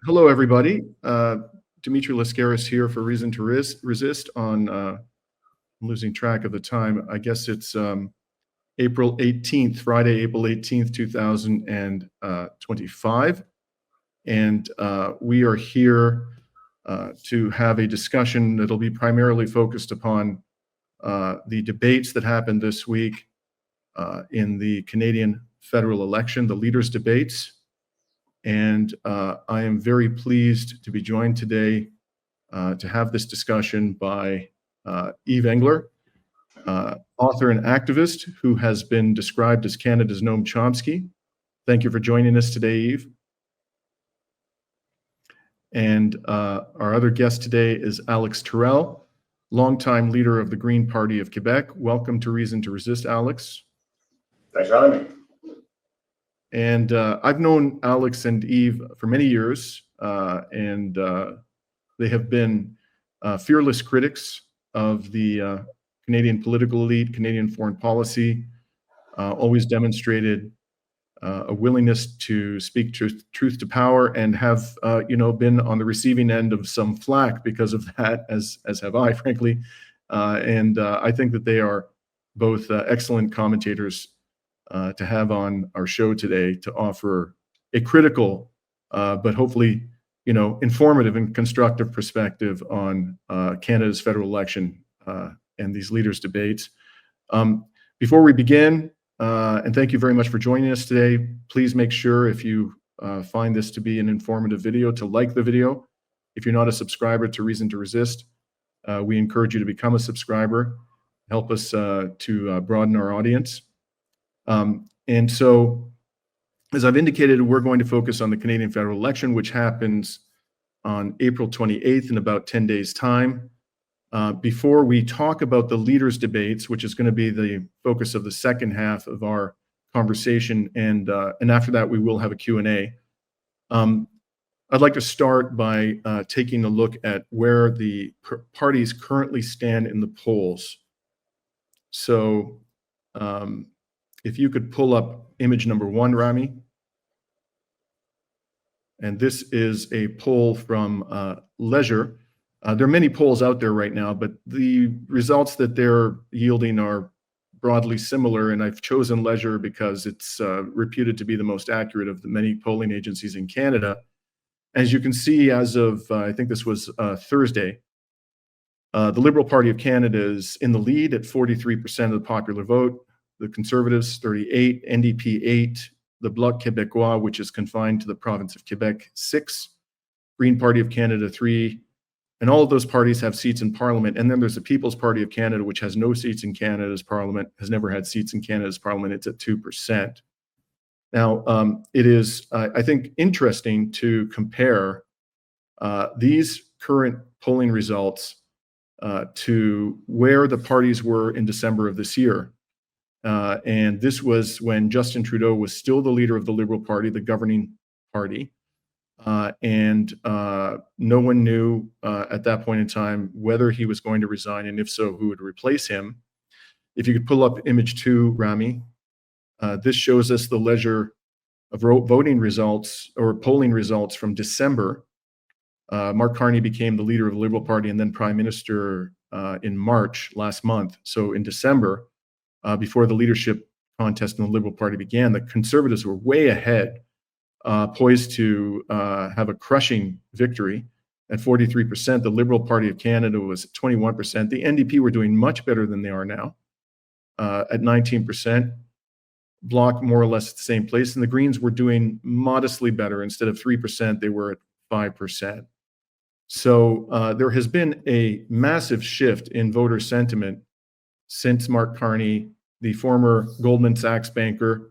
Hello, everybody. Dimitri Lascaris here for Reason to Resist on, I'm losing track of the time. I guess it's April 18th, Friday, April 18th, 2025. And we are here to have a discussion that'll be primarily focused upon the debates that happened this week in the Canadian federal election, the leaders' debates. And I am very pleased to be joined today to have this discussion by Yves Engler, author and activist who has been described as Canada's Noam Chomsky. Thank you for joining us today, Yves. And our other guest today is Alex Tyrrell, longtime leader of the Green Party of Quebec. Welcome to Reason to Resist, Alex. Thanks for having me. And I've known Alex and Yves for many years, and they have been fearless critics of the Canadian political elite, Canadian foreign policy, always demonstrated a willingness to speak truth to power, and have been on the receiving end of some flack because of that, as have I, frankly. And I think that they are both excellent commentators to have on our show today to offer a critical, but hopefully, informative and constructive perspective on Canada's federal election and these leaders' debates. Before we begin, and thank you very much for joining us today, please make sure, if you find this to be an informative video, to like the video. If you're not a subscriber to Reason to Resist, we encourage you to become a subscriber. Help us to broaden our audience. And so, as I've indicated, we're going to focus on the Canadian federal election, which happens on April 28th in about 10 days' time. Before we talk about the leaders' debates, which is going to be the focus of the second half of our conversation, and after that we will have a Q&A. I'd like to start by taking a look at where the parties currently stand in the polls. So, if you could pull up image number 1, Rami. And this is a poll from Leisure. There are many polls out there right now, but the results that they're yielding are broadly similar, and I've chosen Leisure because it's reputed to be the most accurate of the many polling agencies in Canada. As you can see, as of, I think this was Thursday, the Liberal Party of Canada is in the lead at 43% of the popular vote. The Conservatives, 38, NDP, 8, the Bloc Quebecois, which is confined to the province of Quebec, 6, Green Party of Canada, 3, and all of those parties have seats in Parliament. And then there's the People's Party of Canada, which has no seats in Canada's Parliament, has never had seats in Canada's Parliament. It's at 2%. Now, it is, I think, interesting to compare these current polling results to where the parties were in December of this year. And this was when Justin Trudeau was still the leader of the Liberal Party, the governing party. And no one knew at that point in time whether he was going to resign, and if so, who would replace him. If you could pull up image 2, Rami. This shows us the Leisure of voting results or polling results from December. Mark Carney became the leader of the Liberal Party and then Prime Minister in March last month. So in December, before the leadership contest in the Liberal Party began, the Conservatives were way ahead, poised to have a crushing victory at 43%. The Liberal Party of Canada was at 21%. The NDP were doing much better than they are now at 19%. Bloc more or less at the same place. And the Greens were doing modestly better. Instead of 3%, they were at 5%. So there has been a massive shift in voter sentiment since Mark Carney, the former Goldman Sachs banker,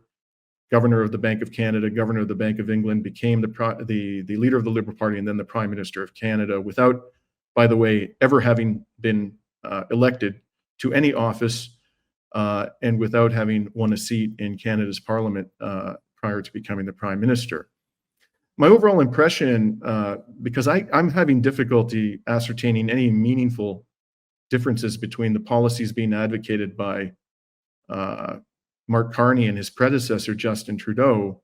governor of the Bank of Canada, governor of the Bank of England, became the leader of the Liberal Party and then the Prime Minister of Canada without, by the way, ever having been elected to any office and without having won a seat in Canada's Parliament prior to becoming the Prime Minister. My overall impression, because I'm having difficulty ascertaining any meaningful differences between the policies being advocated by Mark Carney and his predecessor, Justin Trudeau,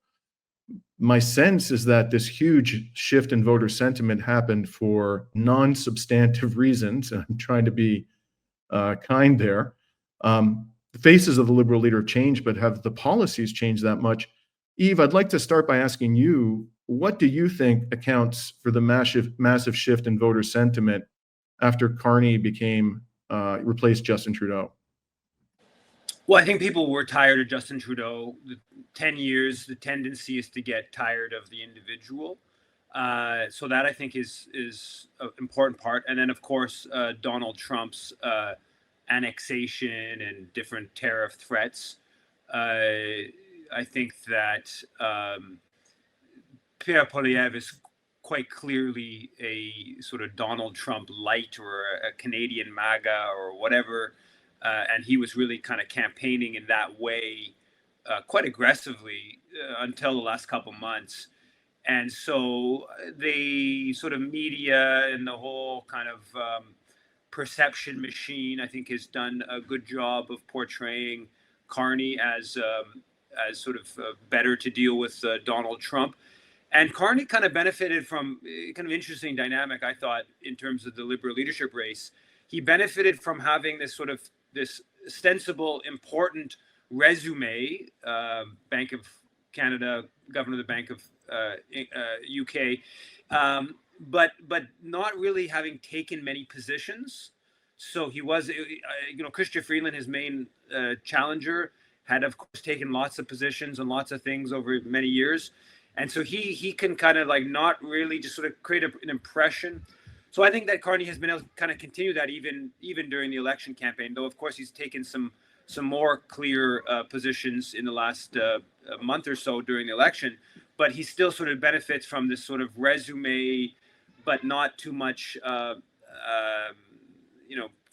My sense is that this huge shift in voter sentiment happened for non-substantive reasons. And I'm trying to be kind there. The faces of the Liberal leader have changed, but have the policies changed that much? Yves, I'd like to start by asking you, what do you think accounts for the massive shift in voter sentiment after Carney replaced Justin Trudeau? Well, I think people were tired of Justin Trudeau. 10 years, the tendency is to get tired of the individual. So that I think is an important part. And then, of course, Donald Trump's annexation and different tariff threats. I think that Pierre Poilievre is quite clearly a sort of Donald Trump light or a Canadian MAGA or whatever. And he was really kind of campaigning in that way quite aggressively until the last couple months. And so the sort of media and the whole kind of perception machine, I think, has done a good job of portraying Carney as sort of better to deal with Donald Trump. And Carney kind of benefited from kind of interesting dynamic, I thought, in terms of the Liberal leadership race. He benefited from having this sort of this ostensible, important resume, Bank of Canada, governor of the Bank of UK, but not really having taken many positions. So he was, Chrystia Freeland, his main challenger, had of course taken lots of positions and lots of things over many years, and so he can kind of like not really just sort of create an impression. So I think that Carney has been able to kind of continue that even during the election campaign, though of course he's taken some more clear positions in the last month or so during the election, but he still sort of benefits from this sort of resume, but not too much,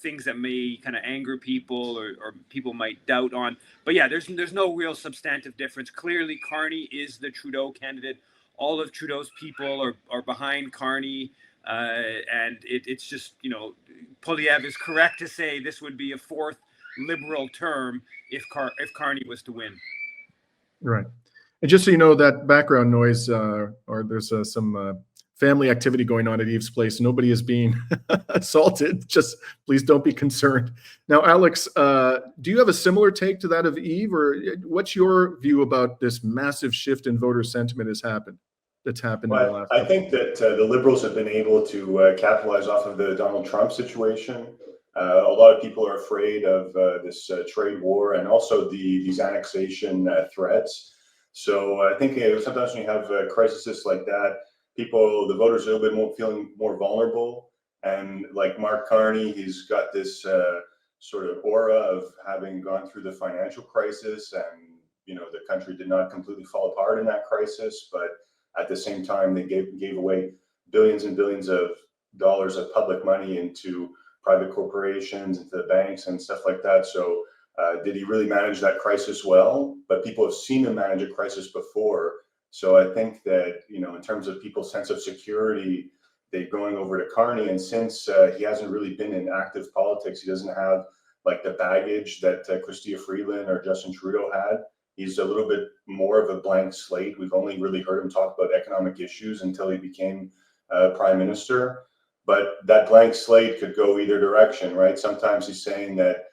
things that may kind of anger people or people might doubt on. But yeah, there's no real substantive difference. Clearly, Carney is the Trudeau candidate. All of Trudeau's people are behind Carney. And it's just, Poilievre is correct to say this would be a fourth Liberal term if Carney was to win. Right. And just so you know, that background noise, or there's some family activity going on at Yves' place. Nobody is being assaulted. Just please don't be concerned. Now, Alex, do you have a similar take to that of Yves, or what's your view about this massive shift in voter sentiment that's happened in the last? I think that the Liberals have been able to capitalize off of the Donald Trump situation. A lot of people are afraid of this trade war and also these annexation threats. So I think sometimes when you have crises like that, the voters are a little bit more feeling more vulnerable. And like Mark Carney, he's got this sort of aura of having gone through the financial crisis, and the country did not completely fall apart in that crisis, but at the same time they gave away billions and billions of dollars of public money into private corporations, into the banks and stuff like that. So did he really manage that crisis well? But people have seen him manage a crisis before. So I think that, in terms of people's sense of security, they're going over to Carney. And since he hasn't really been in active politics, he doesn't have like the baggage that Chrystia Freeland or Justin Trudeau had. He's a little bit more of a blank slate. We've only really heard him talk about economic issues until he became prime minister. But that blank slate could go either direction, right? Sometimes he's saying that,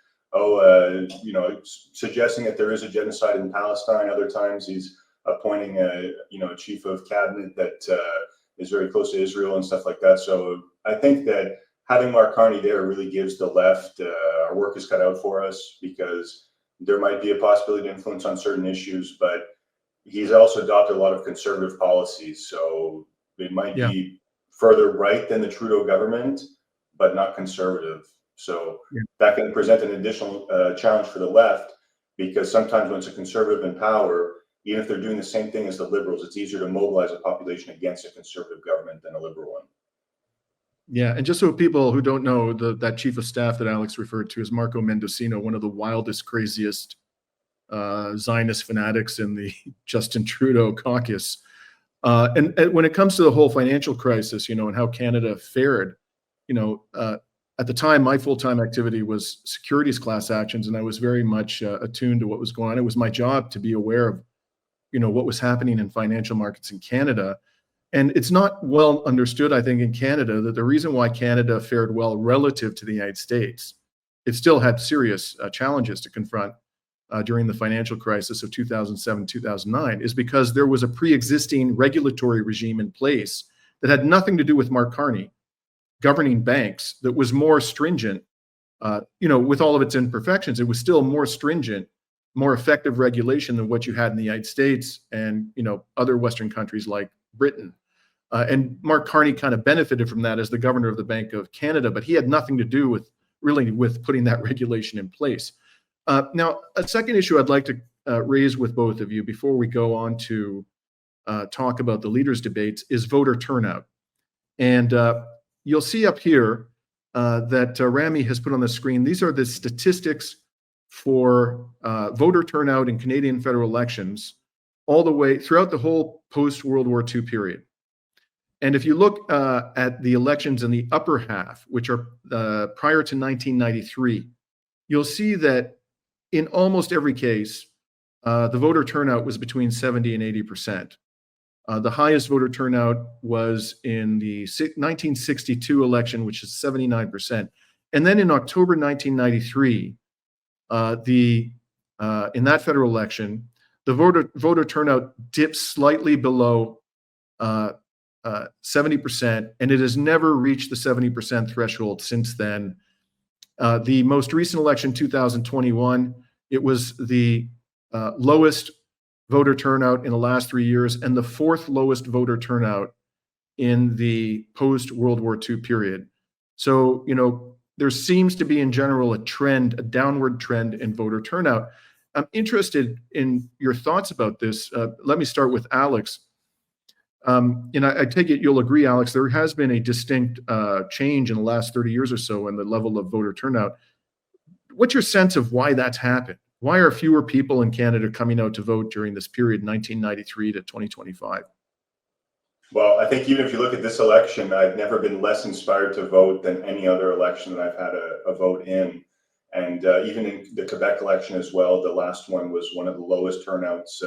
suggesting that there is a genocide in Palestine. Other times he's appointing a chief of cabinet that is very close to Israel and stuff like that. So I think that having Mark Carney there really gives the left our work is cut out for us, because there might be a possibility to influence on certain issues, but he's also adopted a lot of conservative policies. So it might be further right than the Trudeau government, but not conservative. So that can present an additional challenge for the left, because sometimes when it's a conservative in power, even if they're doing the same thing as the Liberals, it's easier to mobilize a population against a conservative government than a Liberal one. Yeah, and just so people who don't know, that chief of staff that Alex referred to is Marco Mendocino, one of the wildest, craziest Zionist fanatics in the Justin Trudeau caucus. And when it comes to the whole financial crisis, and how Canada fared, at the time, my full-time activity was securities class actions, and I was very much attuned to what was going on. It was my job to be aware of what was happening in financial markets in Canada. And it's not well understood, I think, in Canada that the reason why Canada fared well relative to the United States, it still had serious challenges to confront during the financial crisis of 2007, 2009, is because there was a pre-existing regulatory regime in place that had nothing to do with Mark Carney governing banks, that was more stringent. With all of its imperfections, it was still more stringent, more effective regulation than what you had in the United States and other Western countries like Britain. And Mark Carney kind of benefited from that as the governor of the Bank of Canada, but he had nothing to do with putting that regulation in place. Now, a second issue I'd like to raise with both of you before we go on to talk about the leaders' debates is voter turnout. And you'll see up here that Rami has put on the screen. These are the statistics for voter turnout in Canadian federal elections all the way throughout the whole post-World War II period. And if you look at the elections in the upper half, which are prior to 1993, you'll see that in almost every case, the voter turnout was between 70 and 80%. The highest voter turnout was in the 1962 election, which is 79%. And then in October 1993, in that federal election, the voter turnout dipped slightly below 70%, and it has never reached the 70% threshold since then. The most recent election, 2021, it was the lowest voter turnout in the last 3 years and the fourth lowest voter turnout in the post-World War II period. So, there seems to be in general a downward trend in voter turnout. I'm interested in your thoughts about this. Let me start with Alex. And I take it you'll agree, Alex, there has been a distinct change in the last 30 years or so in the level of voter turnout. What's your sense of why that's happened? Why are fewer people in Canada coming out to vote during this period, 1993 to 2025? Well, I think even if you look at this election, I've never been less inspired to vote than any other election that I've had a vote in. And even in the Quebec election as well, the last one was one of the lowest turnouts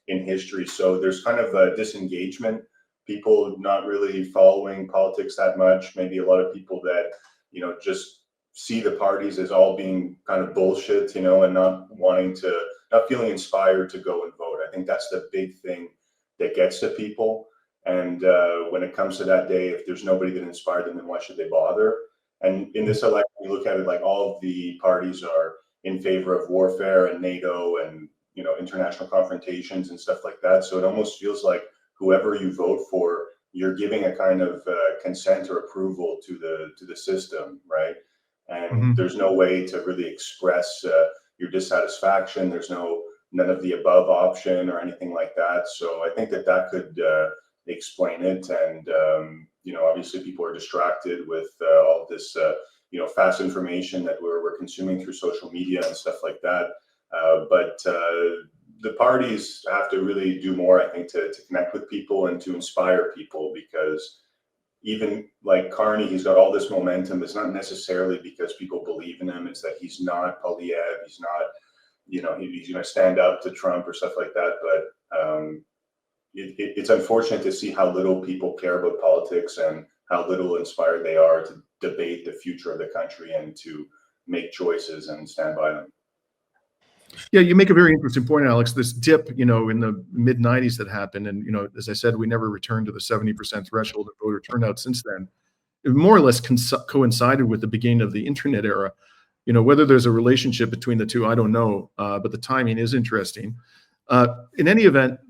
in history. So there's kind of a disengagement, people not really following politics that much. Maybe a lot of people that, just see the parties as all being kind of bullshit, and not feeling inspired to go and vote. I think that's the big thing that gets to people. And when it comes to that day, if there's nobody that inspired them, then why should they bother? And in this election, we look at it like all of the parties are in favor of warfare and NATO and, international confrontations and stuff like that. So it almost feels like whoever you vote for, you're giving a kind of consent or approval to the system, right? And there's no way to really express your dissatisfaction. There's none of the above option or anything like that. So I think that could explain it. And obviously people are distracted with all of this fast information that we're consuming through social media and stuff like that. But the parties have to really do more, I think, to connect with people and to inspire people, because even like Carney, he's got all this momentum. It's not necessarily because people believe in him. It's that he's not Polyev. He's not, he's going to stand up to Trump or stuff like that. But it's unfortunate to see how little people care about politics and how little inspired they are to debate the future of the country and to make choices and stand by them. Yeah, you make a very interesting point, Alex. This dip, in the mid 90s that happened, and as I said, we never returned to the 70% threshold of voter turnout since then. It more or less coincided with the beginning of the internet era. Whether there's a relationship between the two, I don't know, but the timing is interesting. In any event,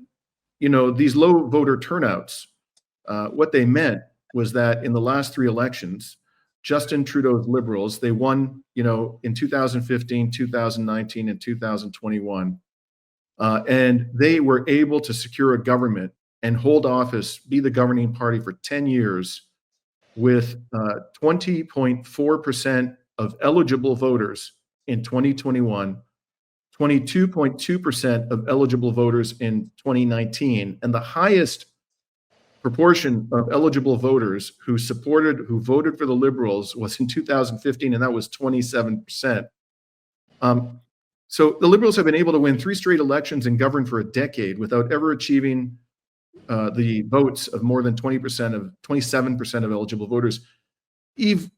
these low voter turnouts, what they meant was that in the last three elections, Justin Trudeau's Liberals, they won, in 2015, 2019, and 2021. And they were able to secure a government and hold office, be the governing party for 10 years with 20.4% of eligible voters in 2021, 22.2% of eligible voters in 2019, and the highest proportion of eligible voters who voted for the Liberals was in 2015, and that was 27%. So the Liberals have been able to win 3 straight elections and govern for a decade without ever achieving the votes of more than 27% of eligible voters. Yves,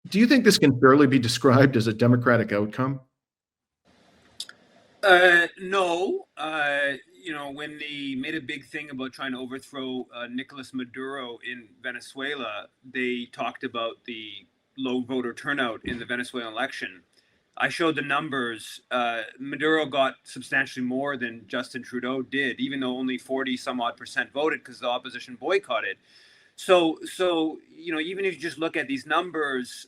do you think this can fairly be described as a democratic outcome? No. When they made a big thing about trying to overthrow Nicolas Maduro in Venezuela, they talked about the low voter turnout in the Venezuelan election. I showed the numbers. Maduro got substantially more than Justin Trudeau did, even though only 40 some odd % voted because the opposition boycotted. So even if you just look at these numbers,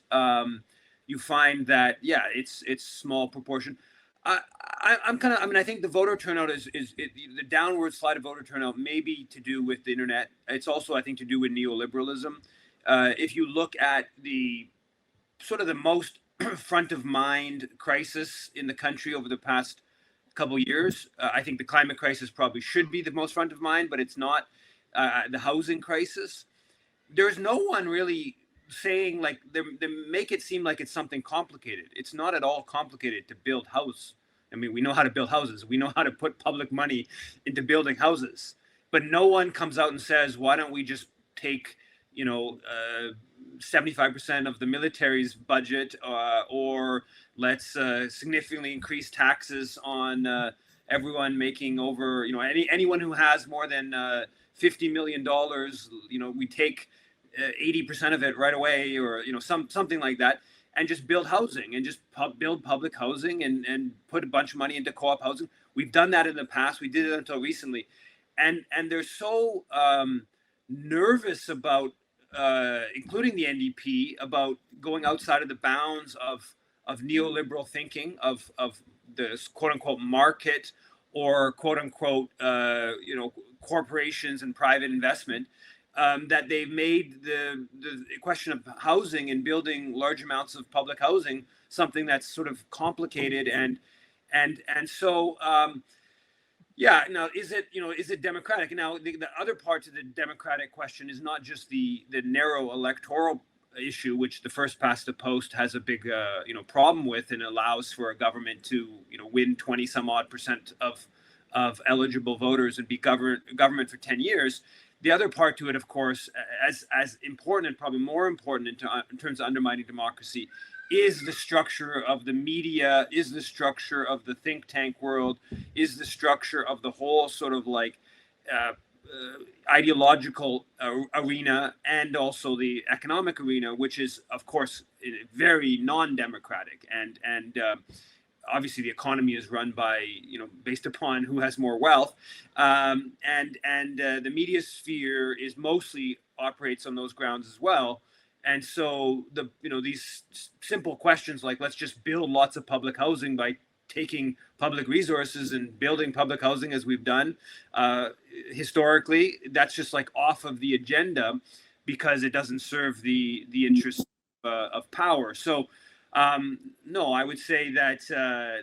you find that it's small proportion. I think the voter turnout is the downward slide of voter turnout may be to do with the internet. It's also, I think, to do with neoliberalism. If you look at the sort of the most front of mind crisis in the country over the past couple of years, I think the climate crisis probably should be the most front of mind, but it's not. The housing crisis. There's no one really saying, like, they make it seem like it's something complicated. It's not at all complicated to build house. I mean, we know how to build houses. We know how to put public money into building houses. But no one comes out and says, why don't we just take, 75% of the military's budget, or let's significantly increase taxes on everyone making over, anyone who has more than $50 million, we take 80% of it right away, or something like that, and just build housing and just build public housing and put a bunch of money into co-op housing. We've done that in the past. We did it until recently, and they're so nervous about, including the NDP, about going outside of the bounds of neoliberal thinking, of the quote unquote market, or quote unquote corporations and private investment. That they've made the question of housing and building large amounts of public housing something that's sort of complicated, and so now is it democratic? Now the other part of the democratic question is not just the narrow electoral issue, which the first past the post has a big problem with, and allows for a government to win 20 some odd % of eligible voters and be government for 10 years. The other part to it, of course, as important and probably more important in terms of undermining democracy, is the structure of the media, is the structure of the think tank world, is the structure of the whole sort of like ideological arena, and also the economic arena, which is, of course, very non-democratic. And obviously the economy is run by, based upon who has more wealth, and the media sphere is mostly operates on those grounds as well. And so these simple questions like, let's just build lots of public housing by taking public resources and building public housing as we've done historically, that's just like off of the agenda, because it doesn't serve the interests of power. So no, I would say that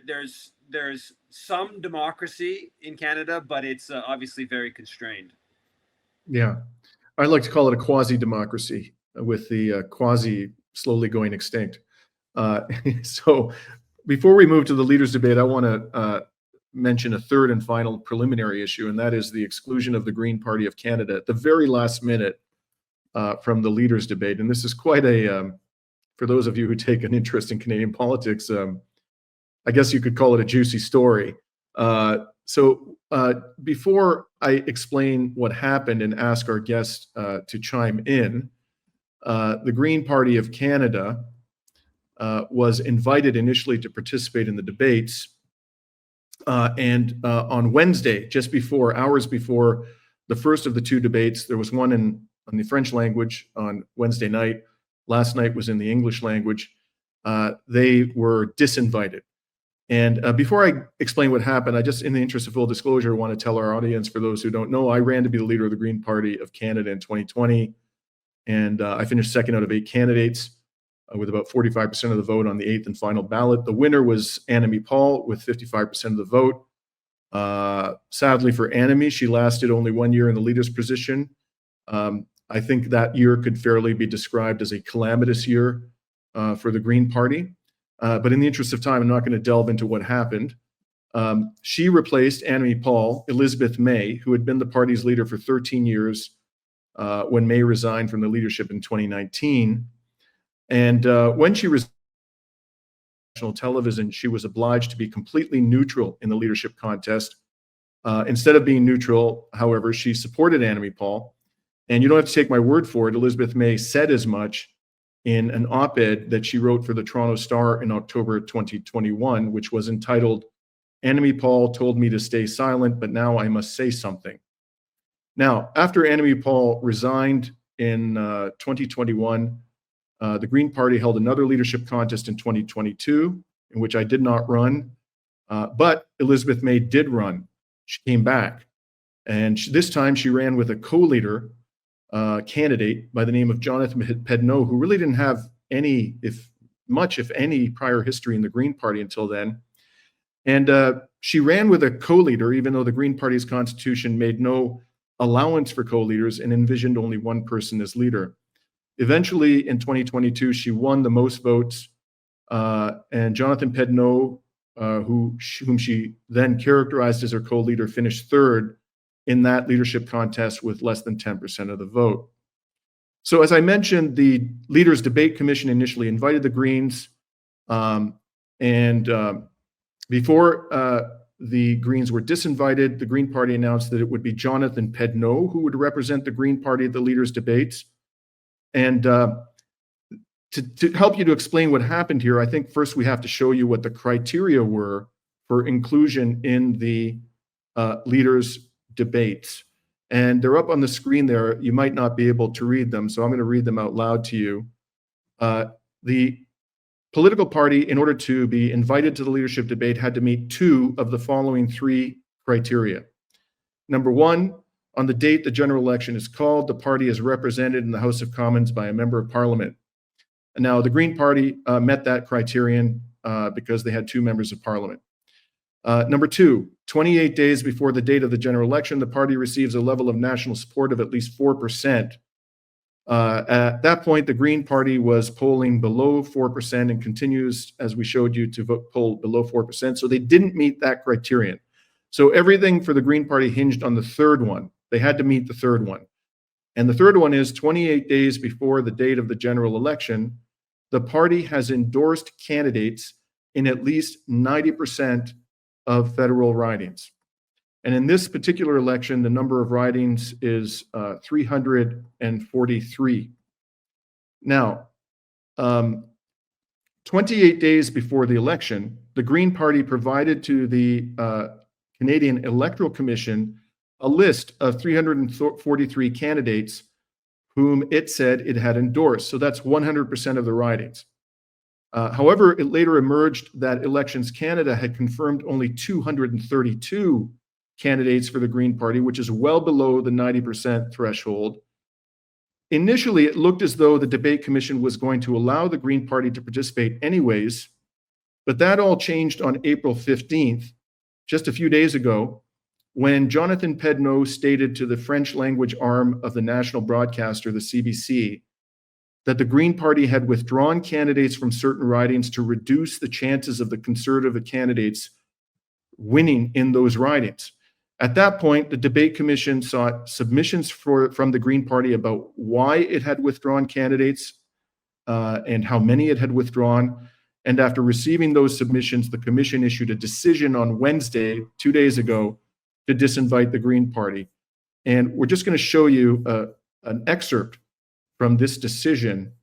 there's some democracy in Canada, but it's obviously very constrained. Yeah, I like to call it a quasi-democracy, with the quasi slowly going extinct. So before we move to the leaders' debate, I want to mention a third and final preliminary issue, and that is the exclusion of the Green Party of Canada at the very last minute from the leaders' debate. And this is quite a, for those of you who take an interest in Canadian politics, I guess you could call it a juicy story. So before I explain what happened and ask our guests to chime in, the Green Party of Canada was invited initially to participate in the debates. And on Wednesday, just before, hours before the first of the two debates, there was one in the French language on Wednesday night. Last night was in the English language. They were disinvited. And before I explain what happened, I just, in the interest of full disclosure, want to tell our audience, for those who don't know, I ran to be the leader of the Green Party of Canada in 2020. And I finished second out of 8 candidates with about 45% of the vote on the 8th and final ballot. The winner was Annamie Paul with 55% of the vote. Sadly for Annamie, she lasted only 1 year in the leader's position. I think that year could fairly be described as a calamitous year for the Green Party. but in the interest of time, I'm not going to delve into what happened. She replaced Annamie Paul, Elizabeth May, who had been the party's leader for 13 years when May resigned from the leadership in 2019. And when she resigned on national television, she was obliged to be completely neutral in the leadership contest. Instead of being neutral, however, she supported Annamie Paul. And you don't have to take my word for it. Elizabeth May said as much in an op-ed that she wrote for the Toronto Star in October 2021, which was entitled, "Annamie Paul told me to stay silent, but now I must say something." Now, after Annamie Paul resigned in 2021, the Green Party held another leadership contest in 2022, in which I did not run, but Elizabeth May did run. She came back, and this time she ran with a co-leader candidate by the name of Jonathan Pedneault, who really didn't have any, if any, prior history in the Green Party until then. And she ran with a co-leader, even though the Green Party's constitution made no allowance for co-leaders and envisioned only one person as leader. Eventually, in 2022, she won the most votes, and Jonathan Pedneault, whom she then characterized as her co-leader, finished third in that leadership contest with less than 10% of the vote. So as I mentioned, the Leaders Debate Commission initially invited the Greens, before the Greens were disinvited, the Green Party announced that it would be Jonathan Pedneault who would represent the Green Party at the Leaders' Debates. And to help you to explain what happened here, I think first we have to show you what the criteria were for inclusion in the Leaders' Debates. And they're up on the screen there. You might not be able to read them, so I'm going to read them out loud to you. The political party, in order to be invited to the leadership debate, had to meet two of the following three criteria. Number one, on the date the general election is called, the party is represented in the House of Commons by a member of Parliament. And now, the Green Party met that criterion because they had two members of Parliament. Number two, 28 days before the date of the general election, the party receives a level of national support of at least 4%. At that point, the Green Party was polling below 4% and continues, as we showed you, to poll below 4%. So they didn't meet that criterion. So everything for the Green Party hinged on the third one. They had to meet the third one. And the third one is 28 days before the date of the general election, the party has endorsed candidates in at least 90% of federal ridings. And in this particular election, the number of ridings is 343. Now, 28 days before the election, the Green Party provided to the Canadian Electoral Commission a list of 343 candidates whom it said it had endorsed. So that's 100% of the ridings. However, it later emerged that Elections Canada had confirmed only 232 candidates for the Green Party, which is well below the 90% threshold. Initially, it looked as though the Debate Commission was going to allow the Green Party to participate anyways, but that all changed on April 15th, just a few days ago, when Jonathan Pedneault stated to the French language arm of the national broadcaster, the CBC, that the Green Party had withdrawn candidates from certain ridings to reduce the chances of the Conservative candidates winning in those ridings. At that point, the Debate Commission sought submissions from the Green Party about why it had withdrawn candidates and how many it had withdrawn. And after receiving those submissions, the Commission issued a decision on Wednesday, 2 days ago, to disinvite the Green Party. And we're just going to show you an excerpt from this decision.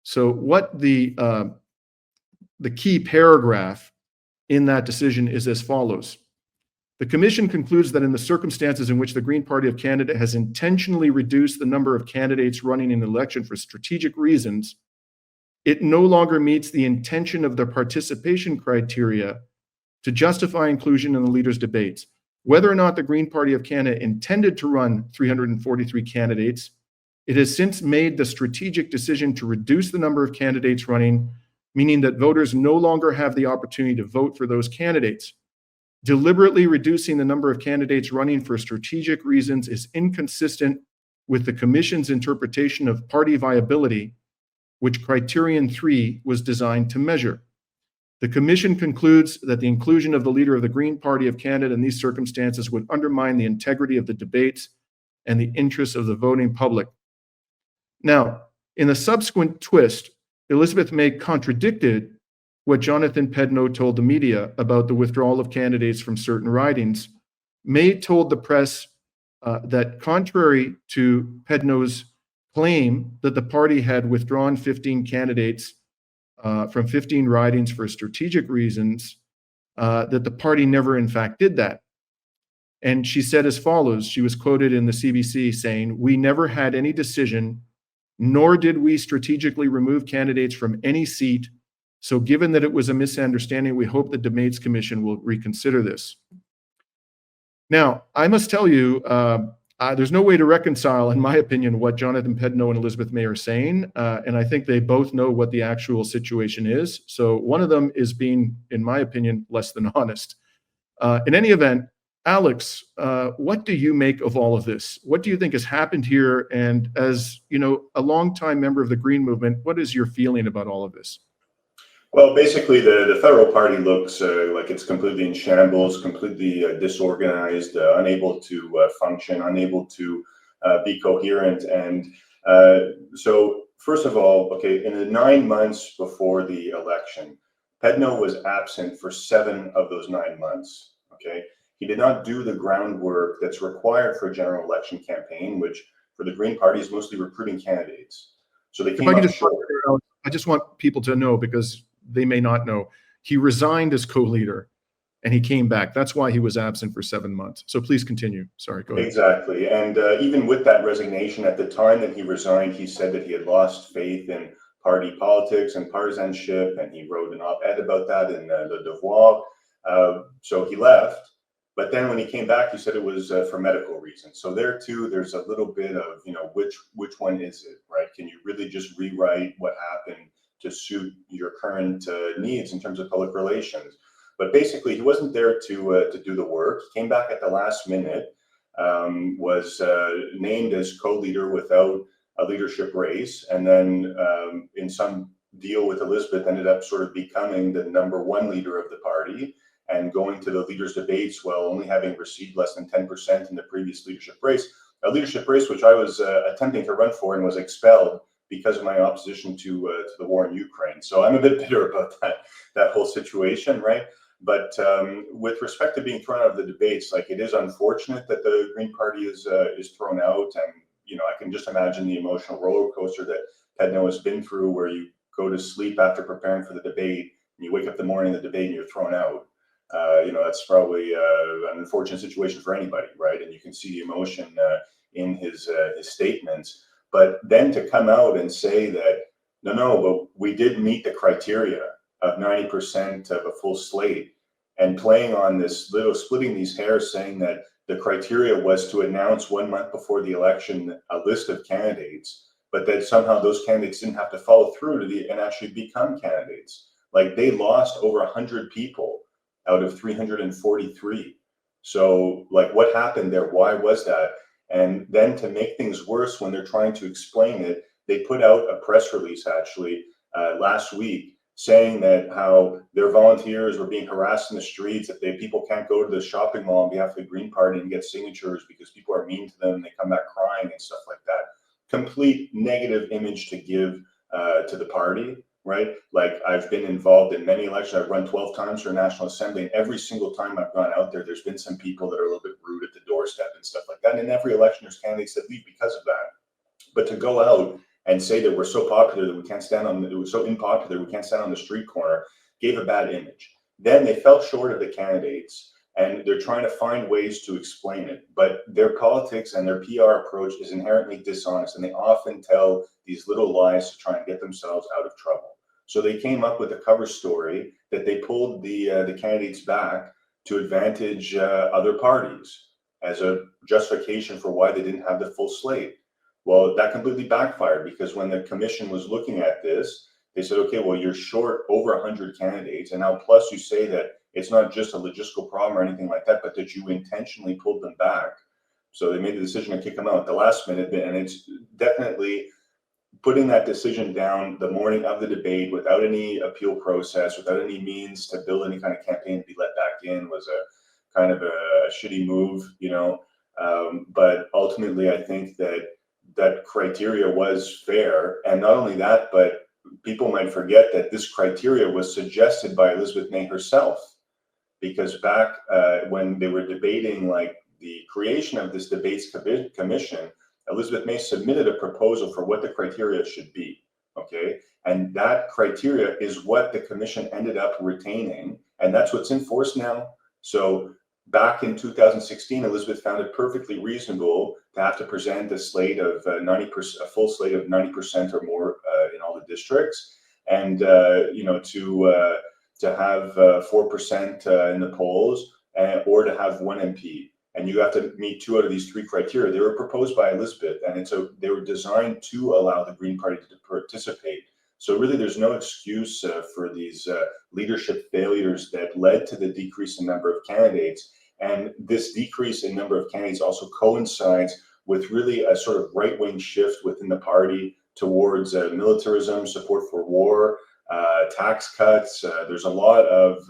So what the key paragraph in that decision is as follows. The Commission concludes that in the circumstances in which the Green Party of Canada has intentionally reduced the number of candidates running in an election for strategic reasons, it no longer meets the intention of the participation criteria to justify inclusion in the leaders' debates. Whether or not the Green Party of Canada intended to run 343 candidates, it has since made the strategic decision to reduce the number of candidates running, meaning that voters no longer have the opportunity to vote for those candidates. Deliberately reducing the number of candidates running for strategic reasons is inconsistent with the Commission's interpretation of party viability, which Criterion 3 was designed to measure. The commission concludes that the inclusion of the leader of the Green Party of Canada in these circumstances would undermine the integrity of the debates and the interests of the voting public. Now, in a subsequent twist, Elizabeth May contradicted what Jonathan Pedneault told the media about the withdrawal of candidates from certain ridings. May told the press that contrary to Pedneault's claim that the party had withdrawn 15 candidates from 15 ridings for strategic reasons, that the party never in fact did that. And she said as follows, she was quoted in the CBC saying, "We never had any decision, nor did we strategically remove candidates from any seat. So given that it was a misunderstanding, we hope the Debates Commission will reconsider this." Now, I must tell you, there's no way to reconcile, in my opinion, what Jonathan Pedneault and Elizabeth May are saying, and I think they both know what the actual situation is. So one of them is being, in my opinion, less than honest. In any event, Alex, what do you make of all of this? What do you think has happened here? And as you know, a longtime member of the Green Movement, what is your feeling about all of this? Well, basically, the federal party looks like it's completely in shambles, completely disorganized, unable to function, unable to be coherent. And so, first of all, okay, in the 9 months before the election, Pedneault was absent for 7 of those 9 months. Okay, he did not do the groundwork that's required for a general election campaign, which for the Green Party is mostly recruiting candidates. So they came up short. I just want people to know, because they may not know, he resigned as co-leader and he came back. That's why he was absent for 7 months. So please continue. Sorry, go ahead. Exactly. And even with that resignation, at the time that he resigned, he said that he had lost faith in party politics and partisanship, and he wrote an op-ed about that in Le Devoir. So he left. But then when he came back, he said it was for medical reasons. So there too, there's a little bit of, which one is it, right? Can you really just rewrite what happened to suit your current needs in terms of public relations? But basically, he wasn't there to do the work. He came back at the last minute, was named as co-leader without a leadership race, and then in some deal with Elizabeth, ended up sort of becoming the #1 leader of the party and going to the leaders' debates while only having received less than 10% in the previous leadership race, a leadership race which I was attempting to run for and was expelled because of my opposition to the war in Ukraine. So I'm a bit bitter about that whole situation, right? But with respect to being thrown out of the debates, like, it is unfortunate that the Green Party is thrown out, and I can just imagine the emotional roller coaster that Pedneault has been through, where you go to sleep after preparing for the debate, and you wake up the morning of the debate and you're thrown out. That's probably an unfortunate situation for anybody, right? And you can see the emotion in his statements. But then to come out and say that, no, but we did meet the criteria of 90% of a full slate, and playing on this little, splitting these hairs, saying that the criteria was to announce 1 month before the election a list of candidates, but that somehow those candidates didn't have to follow through and actually become candidates. Like, they lost over 100 people out of 343. So, like, what happened there? Why was that? And then to make things worse, when they're trying to explain it, they put out a press release actually last week saying that how their volunteers were being harassed in the streets, that people can't go to the shopping mall on behalf of the Green Party and get signatures because people are mean to them and they come back crying and stuff like that. Complete negative image to give to the party, right? Like, I've been involved in many elections. I've run 12 times for a National Assembly, and every single time I've gone out there, there's been some people that are a little bit rude at the doorstep and stuff like that. And in every election, there's candidates that leave because of that. But to go out and say that we're so popular that we can't stand on, it was so unpopular we can't stand on the street corner, gave a bad image. Then they fell short of the candidates, and they're trying to find ways to explain it. But their politics and their PR approach is inherently dishonest, and they often tell these little lies to try and get themselves out of trouble. So they came up with a cover story that they pulled the candidates back to advantage other parties as a justification for why they didn't have the full slate. Well, that completely backfired, because when the commission was looking at this, they said, okay, well, you're short over 100 candidates, and now plus you say that it's not just a logistical problem or anything like that, but that you intentionally pulled them back. So they made the decision to kick them out at the last minute, and it's definitely putting that decision down the morning of the debate without any appeal process, without any means to build any kind of campaign to be let back in was a kind of a shitty move, you know. But ultimately, I think that criteria was fair. And not only that, but people might forget that this criteria was suggested by Elizabeth May herself, because back when they were debating like the creation of this debates commission, Elizabeth May submitted a proposal for what the criteria should be, okay? And that criteria is what the commission ended up retaining, and that's what's in force now. So back in 2016, Elizabeth found it perfectly reasonable to have to present a slate of 90%, a full slate of 90% or more in all the districts, and you know, to have 4% in the polls, or to have one MP. And you have to meet 2 out of these 3 criteria. They were proposed by Elizabeth, and they were designed to allow the Green Party to participate. So really, there's no excuse for these leadership failures that led to the decrease in number of candidates. And this decrease in number of candidates also coincides with really a sort of right-wing shift within the party towards militarism, support for war, tax cuts. There's a lot of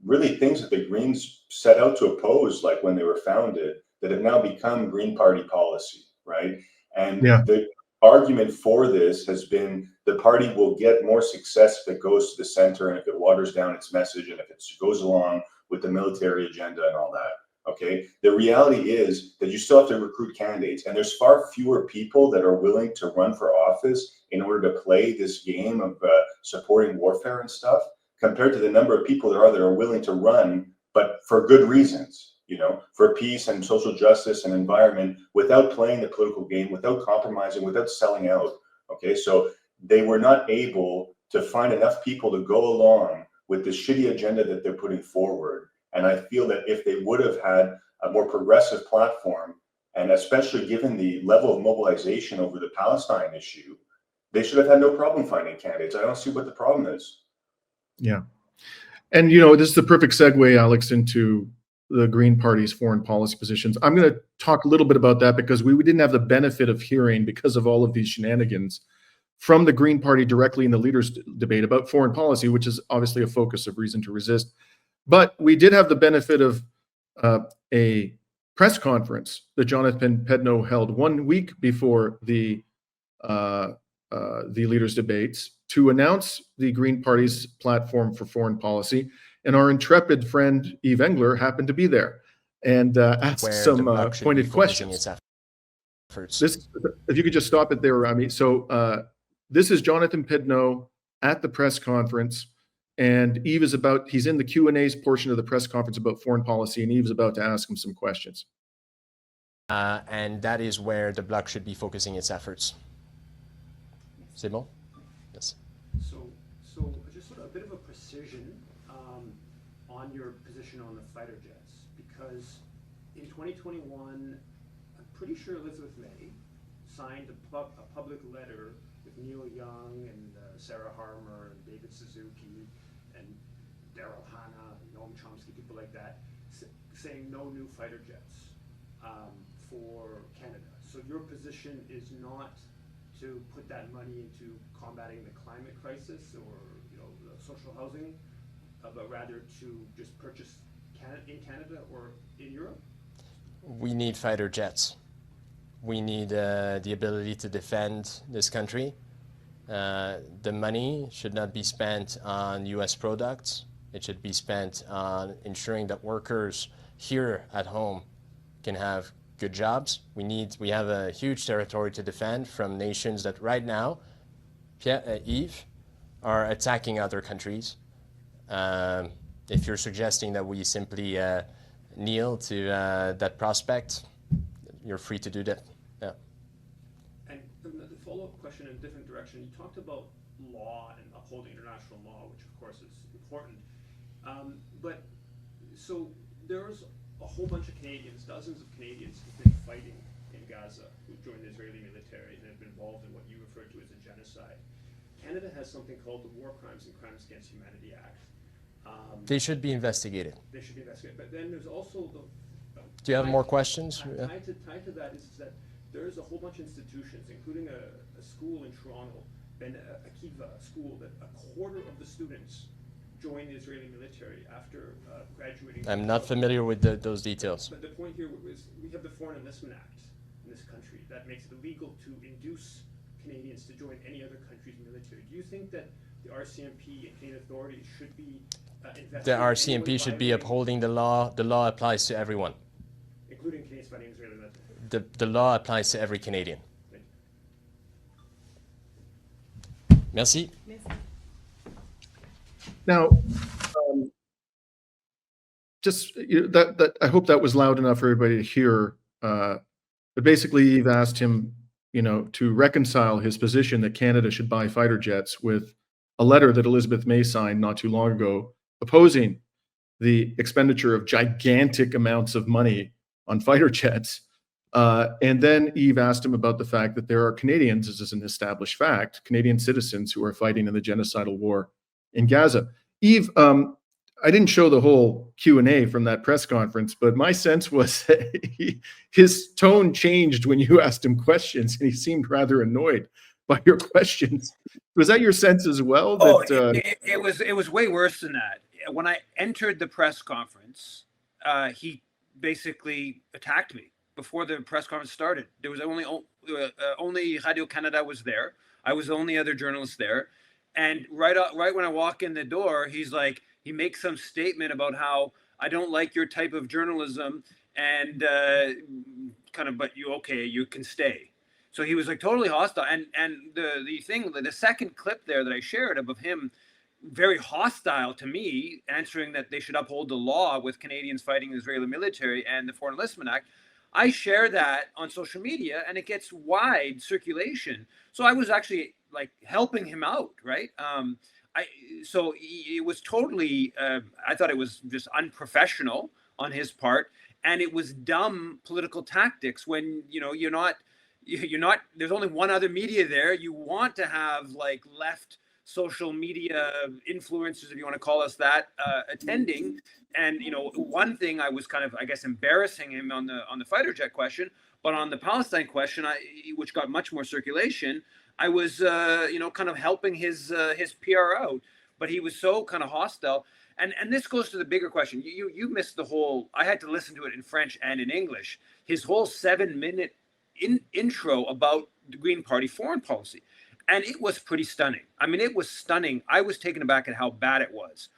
really things that the Greens set out to oppose, like when they were founded, that have now become Green Party policy, right? And the argument for this has been the party will get more success if it goes to the center and if it waters down its message and if it goes along with the military agenda and all that, okay? The reality is that you still have to recruit candidates, and there's far fewer people that are willing to run for office in order to play this game of supporting warfare and stuff, compared to the number of people that are willing to run, but for good reasons, you know, for peace and social justice and environment, without playing the political game, without compromising, without selling out, okay? So they were not able to find enough people to go along with the shitty agenda that they're putting forward. And I feel that if they would have had a more progressive platform, and especially given the level of mobilization over the Palestine issue, they should have had no problem finding candidates. I don't see what the problem is. Yeah. And, you know, this is the perfect segue, Alex, into the Green Party's foreign policy positions. I'm going to talk a little bit about that because we didn't have the benefit of hearing, because of all of these shenanigans, from the Green Party directly in the leaders' debate about foreign policy, which is obviously a focus of Reason to Resist. But we did have the benefit of a press conference that Jonathan Pedneault held 1 week before the leaders' debates to announce the Green Party's platform for foreign policy. And our intrepid friend Yves Engler happened to be there and asked some pointed questions. This, if you could just stop it there, Rami. So this is Jonathan Pedneault at the press conference, and Yves is he's in the Q&A's portion of the press conference about foreign policy, and Yves is about to ask him some questions. And that is where the Bloc should be focusing its efforts. C'est bon? Yes. So just sort of a bit of a precision on your position on the fighter jets, because in 2021, I'm pretty sure Elizabeth May signed a public letter with Neil Young and Sarah Harmer and David Suzuki and Daryl Hannah and Noam Chomsky, people like that, saying no new fighter jets for Canada. So your position is not to put that money into combating the climate crisis or, you know, the social housing, but rather to just purchase in Canada or in Europe? We need fighter jets. We need the ability to defend this country. The money should not be spent on U.S. products. It should be spent on ensuring that workers here at home can have good jobs. We have a huge territory to defend from nations that right now, Yves, are attacking other countries. If you're suggesting that we simply kneel to that prospect, you're free to do that. Yeah. And the follow-up question in a different direction, you talked about law and upholding international law, which of course is important. But so there's a whole bunch of Canadians, dozens of Canadians who've been fighting in Gaza, who joined the Israeli military and have been involved in what you refer to as a genocide. Canada has something called the War Crimes and Crimes Against Humanity Act. They should be investigated. They should be investigated. But then there's also the... Do you have more questions? Tied to that is that there's a whole bunch of institutions, including a school in Toronto, a Kiva school, that a quarter of the students join the Israeli military after graduating. I'm not familiar with those details. But the point here is we have the Foreign Enlistment Act in this country that makes it illegal to induce Canadians to join any other country's military. Do you think that the RCMP and Canadian authorities should be investigating? The RCMP should be upholding the law. The law applies to everyone. Including Canadians fighting Israeli military. The law applies to every Canadian. Thank you. Merci. Now, just that I hope that was loud enough for everybody to hear. But basically, Yves asked him, to reconcile his position that Canada should buy fighter jets with a letter that Elizabeth May signed not too long ago, opposing the expenditure of gigantic amounts of money on fighter jets. And then Yves asked him about the fact that there are Canadians, this is an established fact, Canadian citizens who are fighting in the genocidal war in Gaza. Yves, I didn't show the whole Q&A from that press conference, but my sense was that his tone changed when you asked him questions, and he seemed rather annoyed by your questions. Was that your sense as well? It was way worse than that. When I entered the press conference, he basically attacked me before the press conference started. There was only Radio Canada was there. I was the only other journalist there. And right when I walk in the door, he's like, he makes some statement about how I don't like your type of journalism, and but you can stay. So he was like totally hostile. And the second clip there that I shared of him very hostile to me, answering that they should uphold the law with Canadians fighting the Israeli military and the Foreign Enlistment Act. I share that on social media, and it gets wide circulation. So I was actually like helping him out, right? So it was totally, I thought it was just unprofessional on his part, and it was dumb political tactics when, you're not, there's only one other media there. You want to have like left social media influencers, if you want to call us that, attending. And, one thing I was kind of, I guess, embarrassing him on the fighter jet question, but on the Palestine question, which got much more circulation, I was, kind of helping his PR out, but he was so kind of hostile. And this goes to the bigger question. You missed the whole, I had to listen to it in French and in English, his whole 7-minute intro about the Green Party foreign policy. And it was pretty stunning. I mean, it was stunning. I was taken aback at how bad it was.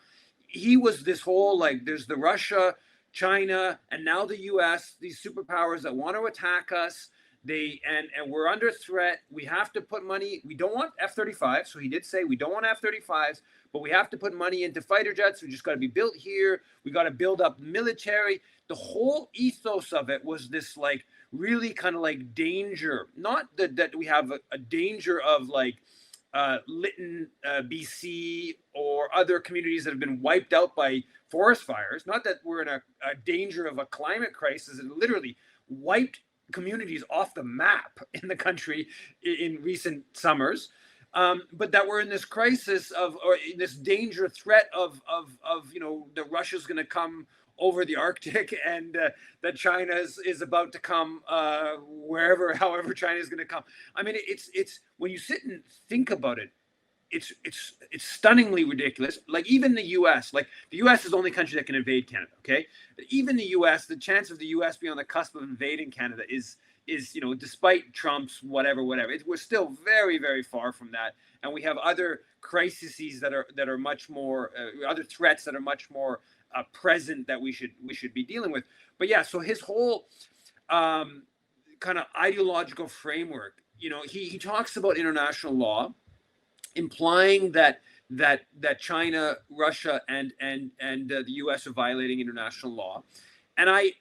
He was this whole, like, there's the Russia, China, and now the US, these superpowers that want to attack us. And we're under threat. We have to put money. We don't want F-35. So he did say we don't want F-35s, but we have to put money into fighter jets. We just got to be built here. We got to build up military. The whole ethos of it was this like really kind of like danger. Not that we have a danger of like Lytton, BC, or other communities that have been wiped out by forest fires. Not that we're in a danger of a climate crisis. It literally wiped communities off the map in the country in recent summers, but that we're in this crisis or in this danger threat of that Russia's going to come over the Arctic, and that China is about to come however China is going to come. I mean, it's when you sit and think about it, it's stunningly ridiculous. Like even the U.S., like the U.S. is the only country that can invade Canada. Okay, but even the U.S., the chance of the U.S. being on the cusp of invading Canada is despite Trump's whatever, we're still very, very far from that. And we have other crises that are much more other threats that are much more present that we should be dealing with. But yeah, so his whole kind of ideological framework, he talks about international law, implying that China, Russia, and the U.S. are violating international law, and I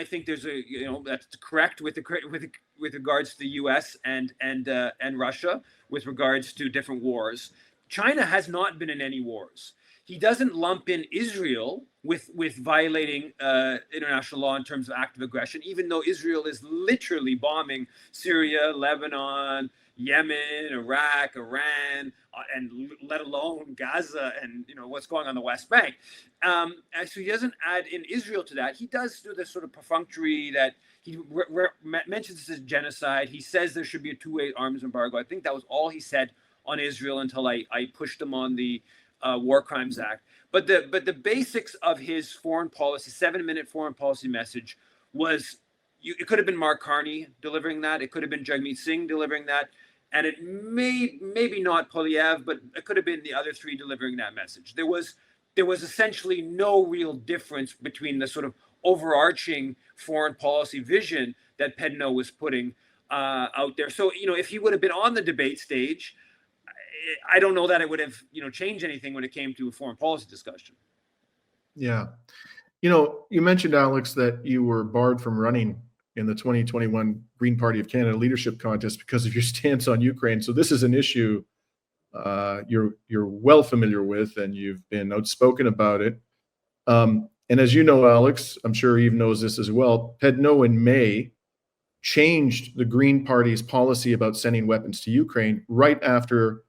think there's that's correct with regards to the U.S. and Russia with regards to different wars. China has not been in any wars. he doesn't lump in Israel with violating international law in terms of active aggression, even though Israel is literally bombing Syria, Lebanon, Yemen, Iraq, Iran, and let alone Gaza and what's going on the West Bank. And so he doesn't add in Israel to that. He does do this sort of perfunctory that he mentions this as genocide. He says there should be a two-way arms embargo. I think that was all he said on Israel until I pushed him on the War Crimes Act. But the basics of his foreign policy, 7-minute foreign policy message was, it could have been Mark Carney delivering that. It could have been Jagmeet Singh delivering that. And it maybe not Polyev, but it could have been the other three delivering that message. There was essentially no real difference between the sort of overarching foreign policy vision that Pedneault was putting out there. So, if he would have been on the debate stage, I don't know that it would have, changed anything when it came to a foreign policy discussion. Yeah. You mentioned, Alex, that you were barred from running in the 2021 Green Party of Canada leadership contest because of your stance on Ukraine. So this is an issue you're well familiar with, and you've been outspoken about it. And as you know, Alex, I'm sure Yves knows this as well, Pedneault in May changed the Green Party's policy about sending weapons to Ukraine right after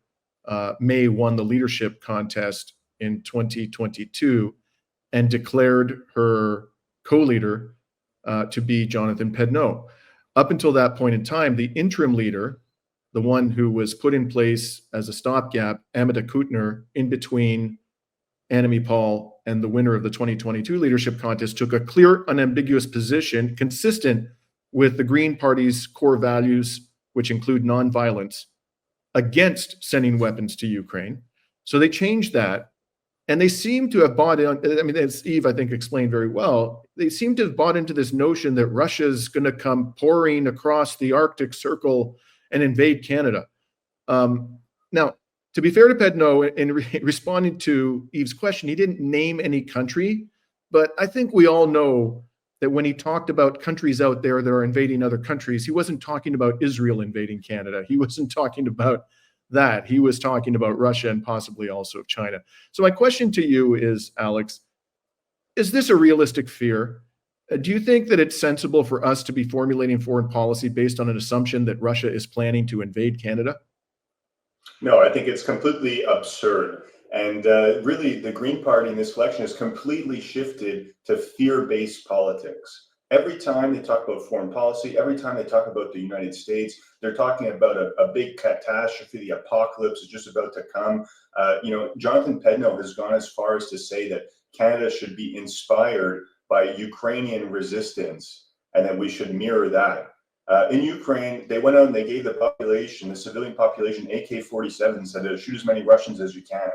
May won the leadership contest in 2022 and declared her co-leader to be Jonathan Pedneault. Up until that point in time, the interim leader, the one who was put in place as a stopgap, Amita Kutner, in between Annamie Paul and the winner of the 2022 leadership contest, took a clear, unambiguous position consistent with the Green Party's core values, which include nonviolence, against sending weapons to Ukraine. So they changed that. And they seem to have bought in. I mean, as Yves, I think, explained very well, they seem to have bought into this notion that Russia's going to come pouring across the Arctic Circle and invade Canada. Now, to be fair to Pedneault, in responding to Yves' question, he didn't name any country, but I think we all know that when he talked about countries out there that are invading other countries, he wasn't talking about Israel invading Canada. He wasn't talking about that. He was talking about Russia and possibly also China. So my question to you is, Alex, is this a realistic fear? Do you think that it's sensible for us to be formulating foreign policy based on an assumption that Russia is planning to invade Canada? No, I think it's completely absurd. And really, the Green Party in this election has completely shifted to fear-based politics. Every time they talk about foreign policy, every time they talk about the United States, they're talking about a big catastrophe. The apocalypse is just about to come. Jonathan Pedneault has gone as far as to say that Canada should be inspired by Ukrainian resistance and that we should mirror that. In Ukraine, they went out and they gave the civilian population, AK-47s and said, shoot as many Russians as you can.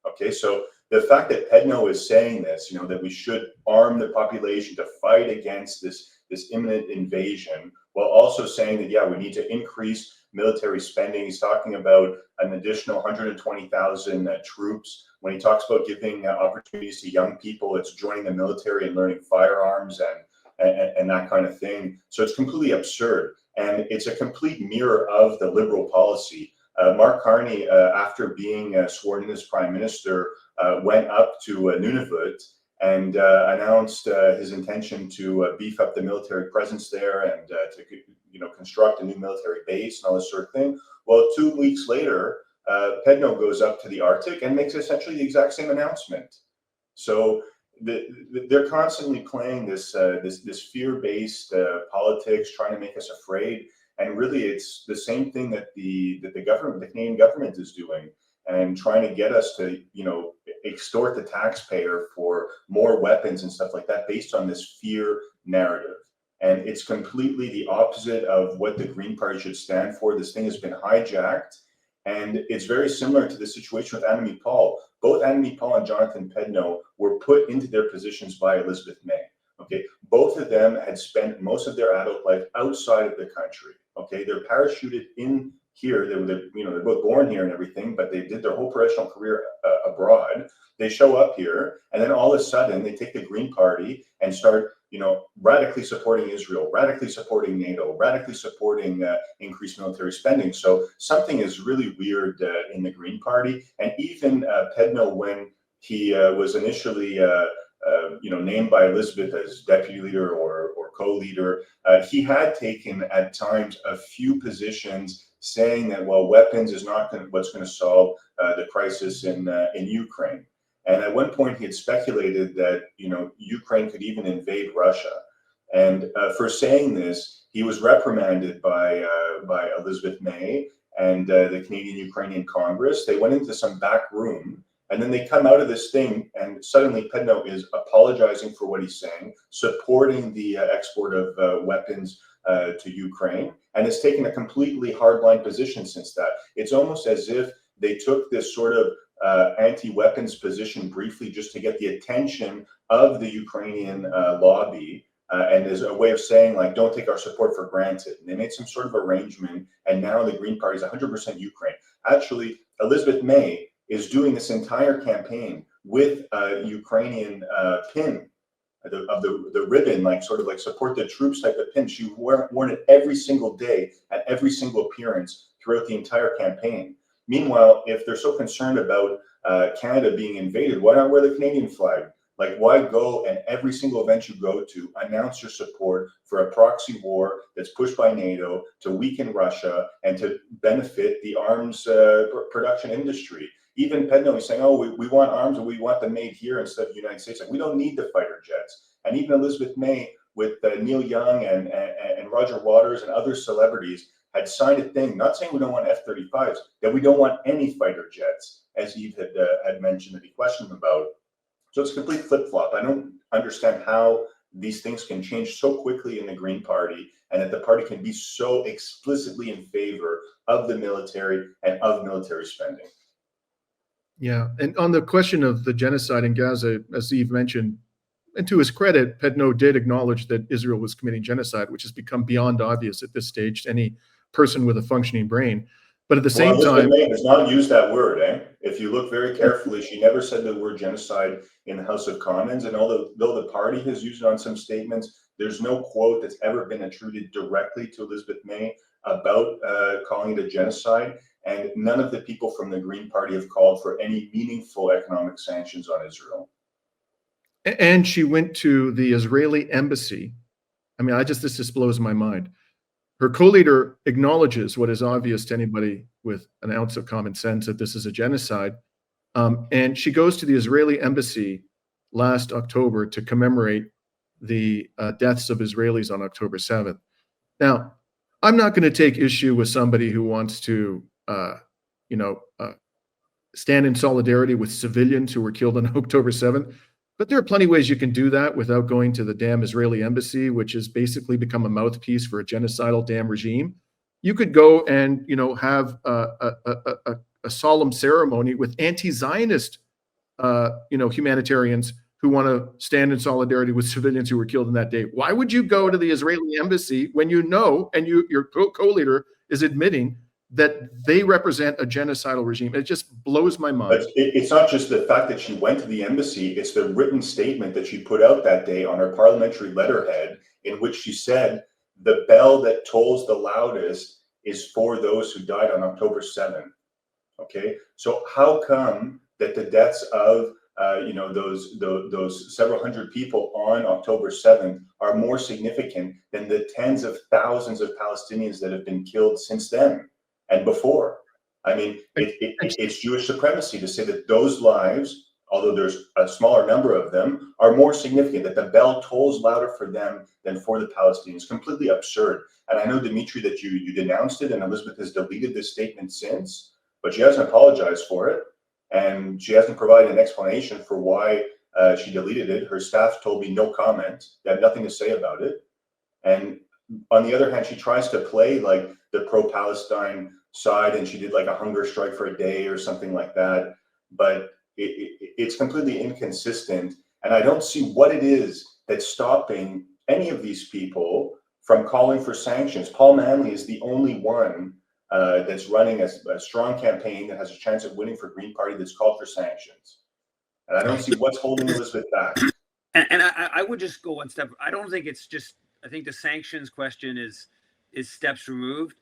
Okay, so the fact that Pedneault is saying this, that we should arm the population to fight against this imminent invasion, while also saying that, yeah, we need to increase military spending. He's talking about an additional 120,000 troops. When he talks about giving opportunities to young people, it's joining the military and learning firearms and that kind of thing. So it's completely absurd. And it's a complete mirror of the Liberal policy. Mark Carney, after being sworn in as Prime Minister, went up to Nunavut and announced his intention to beef up the military presence there and to construct a new military base and all this sort of thing. Well, 2 weeks later, Pedneault goes up to the Arctic and makes essentially the exact same announcement. So they're constantly playing this fear-based politics, trying to make us afraid. And really, it's the same thing that the Canadian government is doing, and trying to get us to, extort the taxpayer for more weapons and stuff like that based on this fear narrative. And it's completely the opposite of what the Green Party should stand for. This thing has been hijacked, and it's very similar to the situation with Annamie Paul. Both Annamie Paul and Jonathan Pedneault were put into their positions by Elizabeth May. Okay, both of them had spent most of their adult life outside of the country. Okay, they're parachuted in here. They're both born here and everything, but they did their whole professional career abroad. They show up here, and then all of a sudden they take the Green Party and start, radically supporting Israel, radically supporting NATO, radically supporting increased military spending. So something is really weird in the Green Party. And even Pedneault, when he was initially named by Elizabeth as deputy leader or co-leader. He had taken at times a few positions saying that, well, weapons is not what's going to solve the crisis in Ukraine. And at one point, he had speculated that Ukraine could even invade Russia. And for saying this, he was reprimanded by Elizabeth May and the Canadian-Ukrainian Congress. They went into some back room, and then they come out of this thing, and suddenly Pedneault is apologizing for what he's saying, supporting the export of weapons to Ukraine, and has taken a completely hardline position since that. It's almost as if they took this sort of anti-weapons position briefly just to get the attention of the Ukrainian lobby, and as a way of saying, like, don't take our support for granted. And they made some sort of arrangement, and now the Green Party is 100% Ukraine. Actually, Elizabeth May is doing this entire campaign with a Ukrainian pin of the ribbon, like sort of like support the troops type of pin. She worn it every single day at every single appearance throughout the entire campaign. Meanwhile, if they're so concerned about Canada being invaded, why not wear the Canadian flag? Like, why go and every single event you go to announce your support for a proxy war that's pushed by NATO to weaken Russia and to benefit the arms production industry? Even Pedneault is saying, oh, we want arms and we want them made here instead of the United States. Like, we don't need the fighter jets. And even Elizabeth May with Neil Young and Roger Waters and other celebrities had signed a thing, not saying we don't want F-35s, that we don't want any fighter jets, as Yves had mentioned that he questioned about. So it's a complete flip-flop. I don't understand how these things can change so quickly in the Green Party, and that the party can be so explicitly in favor of the military and of military spending. Yeah, and on the question of the genocide in Gaza, as Yves mentioned, and to his credit, Pedneault did acknowledge that Israel was committing genocide, which has become beyond obvious at this stage to any person with a functioning brain. But at the same time, Elizabeth May has not used that word. If you look very carefully, she never said the word genocide in the House of Commons. And although the party has used it on some statements, there's no quote that's ever been attributed directly to Elizabeth May about calling it a genocide. And none of the people from the Green Party have called for any meaningful economic sanctions on Israel. and she went to the Israeli embassy. I mean, this just blows my mind. Her co-leader acknowledges what is obvious to anybody with an ounce of common sense, that this is a genocide. And she goes to the Israeli embassy last October to commemorate the deaths of Israelis on October 7th. Now, I'm not going to take issue with somebody who wants to, stand in solidarity with civilians who were killed on October 7th. But there are plenty of ways you can do that without going to the damn Israeli embassy, which has basically become a mouthpiece for a genocidal damn regime. You could go and, have a solemn ceremony with anti-Zionist, humanitarians who want to stand in solidarity with civilians who were killed in that day. Why would you go to the Israeli embassy when you know, and your co-leader is admitting that they represent a genocidal regime? It just blows my mind. But it's not just the fact that she went to the embassy, it's the written statement that she put out that day on her parliamentary letterhead, in which she said, the bell that tolls the loudest is for those who died on October 7th. Okay, so how come that the deaths of those several hundred people on October 7th are more significant than the tens of thousands of Palestinians that have been killed since then and before? I mean, it's Jewish supremacy to say that those lives, although there's a smaller number of them, are more significant, that the bell tolls louder for them than for the Palestinians. Completely absurd. And I know, Dimitri, that you denounced it, and Elizabeth has deleted this statement since, but she hasn't apologized for it, and she hasn't provided an explanation for why she deleted it. Her staff told me no comment. They have nothing to say about it. And on the other hand, she tries to play like the pro-Palestine side, and she did like a hunger strike for a day or something like that. But it's completely inconsistent. And I don't see what it is that's stopping any of these people from calling for sanctions. Paul Manley is the only one that's running a strong campaign that has a chance of winning for Green Party that's called for sanctions. And I don't see what's holding Elizabeth back. And I would just go one step. I don't think it's just, I think the sanctions question is steps removed.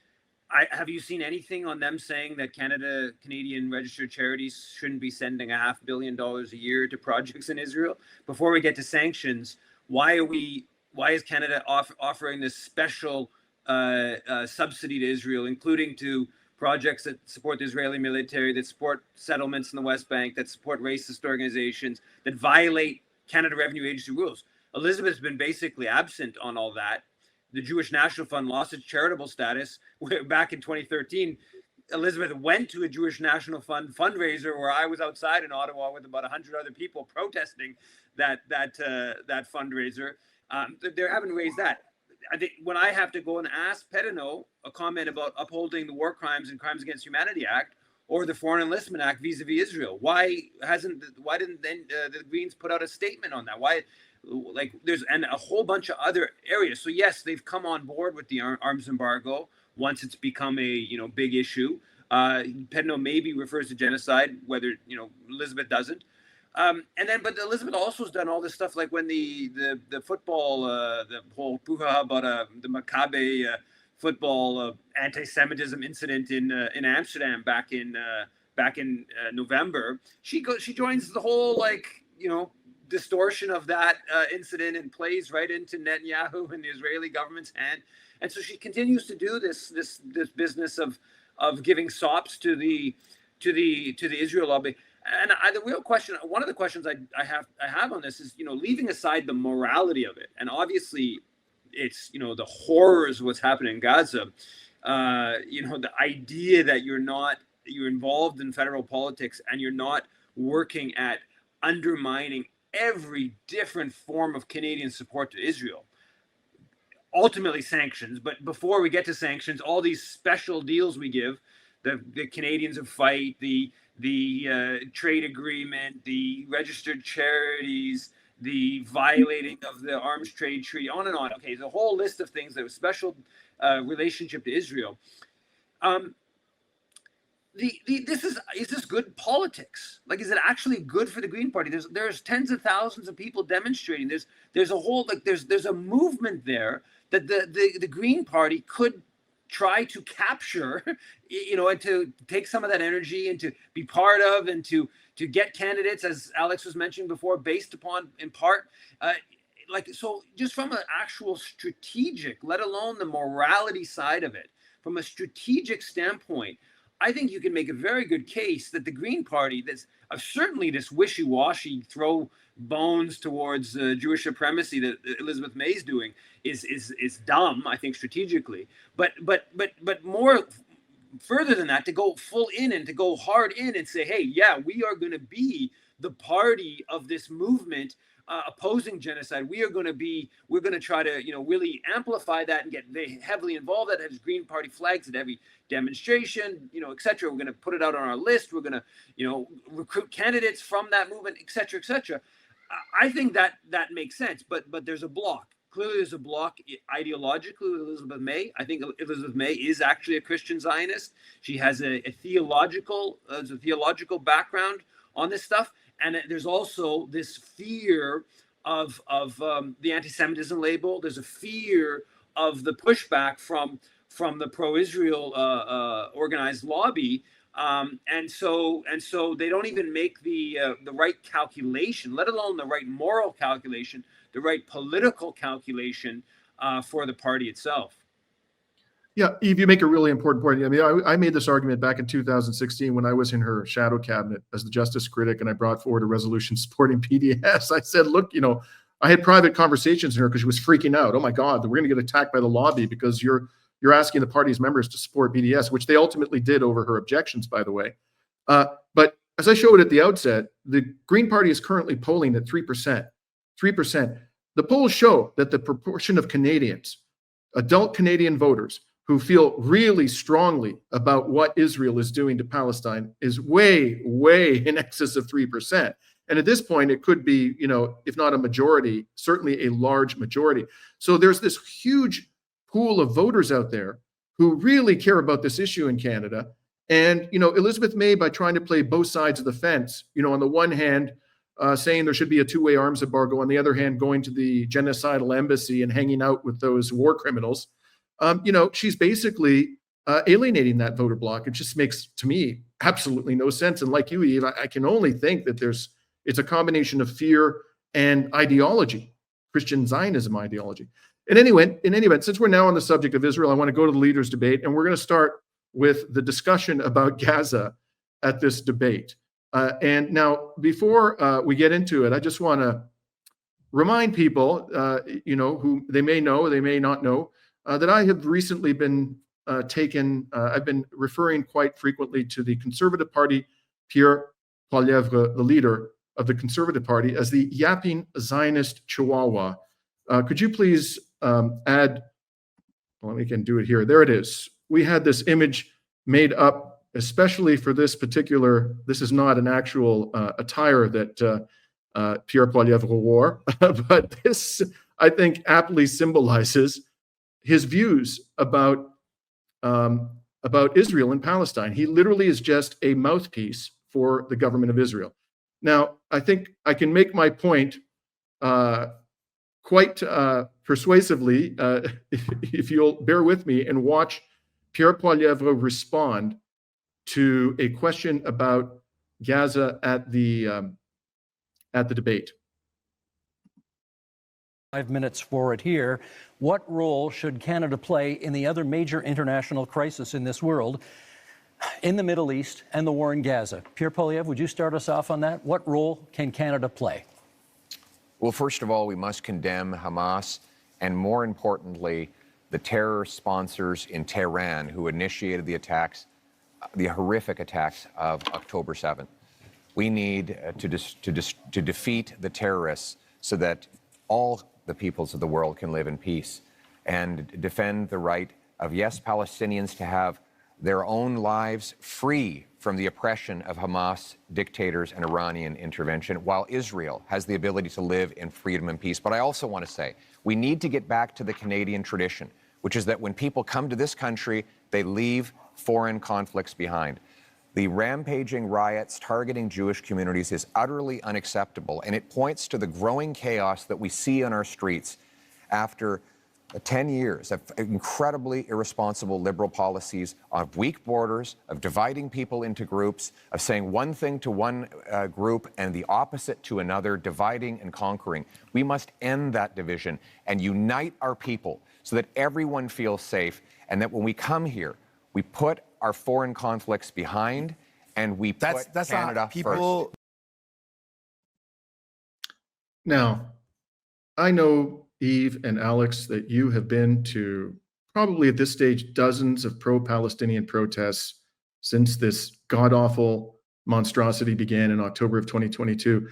have you seen anything on them saying that Canadian registered charities shouldn't be sending $500 million a year to projects in Israel? Before we get to sanctions, why is Canada offering this special subsidy to Israel, including to projects that support the Israeli military, that support settlements in the West Bank, that support racist organizations, that violate Canada Revenue Agency rules? Elizabeth's been basically absent on all that. The Jewish National Fund lost its charitable status back in 2013. Elizabeth went to a Jewish National Fund fundraiser where I was outside in Ottawa with about 100 other people protesting that fundraiser. They haven't raised that. I think when I have to go and ask Pedneault a comment about upholding the War Crimes and Crimes Against Humanity Act or the Foreign Enlistment Act vis-a-vis Israel, why didn't then the Greens put out a statement on that? Why? Like there's and a whole bunch of other areas. So yes, they've come on board with the arms embargo once it's become a big issue. Pedneault maybe refers to genocide, whether Elizabeth doesn't. But Elizabeth also has done all this stuff, like when the football, the whole puha about the Maccabi football anti-Semitism incident in Amsterdam back in November. She joins the whole distortion of that incident and plays right into Netanyahu and the Israeli government's hand. And so she continues to do this business of giving sops to the Israel lobby. And the real question, one of the questions I have on this is, leaving aside the morality of it, and obviously it's the horrors of what's happening in Gaza. The idea that you're involved in federal politics and you're not working at undermining every different form of Canadian support to Israel. Ultimately sanctions, but before we get to sanctions, all these special deals we give, the Canadians of Fight, the trade agreement, the registered charities, the violating of the arms trade treaty, on and on. Okay, there's a whole list of things that have special relationship to Israel. Is this good politics? Like, is it actually good for the Green Party? There's tens of thousands of people demonstrating. There's a whole there's a movement there that the Green Party could try to capture, and to take some of that energy and to be part of, and to get candidates, as Alex was mentioning before, based upon, in part, so just from an actual strategic, let alone the morality side of it, from a strategic standpoint, I think you can make a very good case that the Green Party, that's certainly this wishy-washy throw bones towards Jewish supremacy that Elizabeth May is doing, is dumb, I think, strategically. But more further than that, to go full in and to go hard in and say, hey, yeah, we are going to be the party of this movement opposing genocide. We're going to try to, really amplify that and get very heavily involved. That has Green Party flags at every demonstration, et cetera. We're going to put it out on our list. We're going to, recruit candidates from that movement, et cetera, et cetera. I think that makes sense, but there's a block. Clearly, there's a block ideologically with Elizabeth May. I think Elizabeth May is actually a Christian Zionist. She has a theological background on this stuff. And there's also this fear of the anti-Semitism label. There's a fear of the pushback from the pro-Israel organized lobby, and so they don't even make the right calculation, let alone the right moral calculation, the right political calculation for the party itself. Yeah, Yves, you make a really important point. I mean, I made this argument back in 2016 when I was in her shadow cabinet as the justice critic, and I brought forward a resolution supporting PDS. I said, look, I had private conversations with her because she was freaking out. Oh my God, we're going to get attacked by the lobby because you're asking the party's members to support BDS, which they ultimately did over her objections, by the way. But as I showed at the outset, the Green Party is currently polling at 3%. 3%. The polls show that the proportion of Canadians, adult Canadian voters, who feel really strongly about what Israel is doing to Palestine is way, way in excess of 3%. And at this point, it could be, if not a majority, certainly a large majority. So there's this huge pool of voters out there who really care about this issue in Canada. And, Elizabeth May, by trying to play both sides of the fence, on the one hand, saying there should be a two-way arms embargo, on the other hand, going to the genocidal embassy and hanging out with those war criminals, she's basically alienating that voter bloc. It just makes, to me, absolutely no sense. And like you, Yves, I can only think that it's a combination of fear and ideology, Christian Zionism ideology. In any event, since we're now on the subject of Israel, I want to go to the leaders' debate, and we're going to start with the discussion about Gaza at this debate. And now, before we get into it, I just want to remind people, who they may know, they may not know, that I have recently been I've been referring quite frequently to the Conservative Party, Pierre Poilievre, the leader of the Conservative Party, as the yapping Zionist Chihuahua. Could you please add, well, we can do it here. There it is. We had this image made up especially for this is not an actual attire that Pierre Poilievre wore, but this, I think, aptly symbolizes his views about Israel and Palestine. He literally is just a mouthpiece for the government of Israel. Now, I think I can make my point quite persuasively if you'll bear with me and watch Pierre Poilievre respond to a question about Gaza at the debate. 5 minutes for it here. What role should Canada play in the other major international crisis in this world, in the Middle East and the war in Gaza? Pierre Poilievre, would you start us off on that? What role can Canada play? Well, first of all, we must condemn Hamas and, more importantly, the terror sponsors in Tehran who initiated the attacks, the horrific attacks of October 7th. We need to defeat the terrorists so that all the peoples of the world can live in peace and defend the right of, yes, Palestinians to have their own lives free from the oppression of Hamas dictators and Iranian intervention, while Israel has the ability to live in freedom and peace. But I also want to say we need to get back to the Canadian tradition, which is that when people come to this country, they leave foreign conflicts behind. The rampaging riots targeting Jewish communities is utterly unacceptable, and it points to the growing chaos that we see on our streets after 10 years of incredibly irresponsible liberal policies, of weak borders, of dividing people into groups, of saying one thing to one group and the opposite to another, dividing and conquering. We must end that division and unite our people so that everyone feels safe, and that when we come here, we put our foreign conflicts behind and we put Canada first. Now, I know, Yves and Alex, that you have been to probably at this stage dozens of pro-Palestinian protests since this god-awful monstrosity began in October of 2022.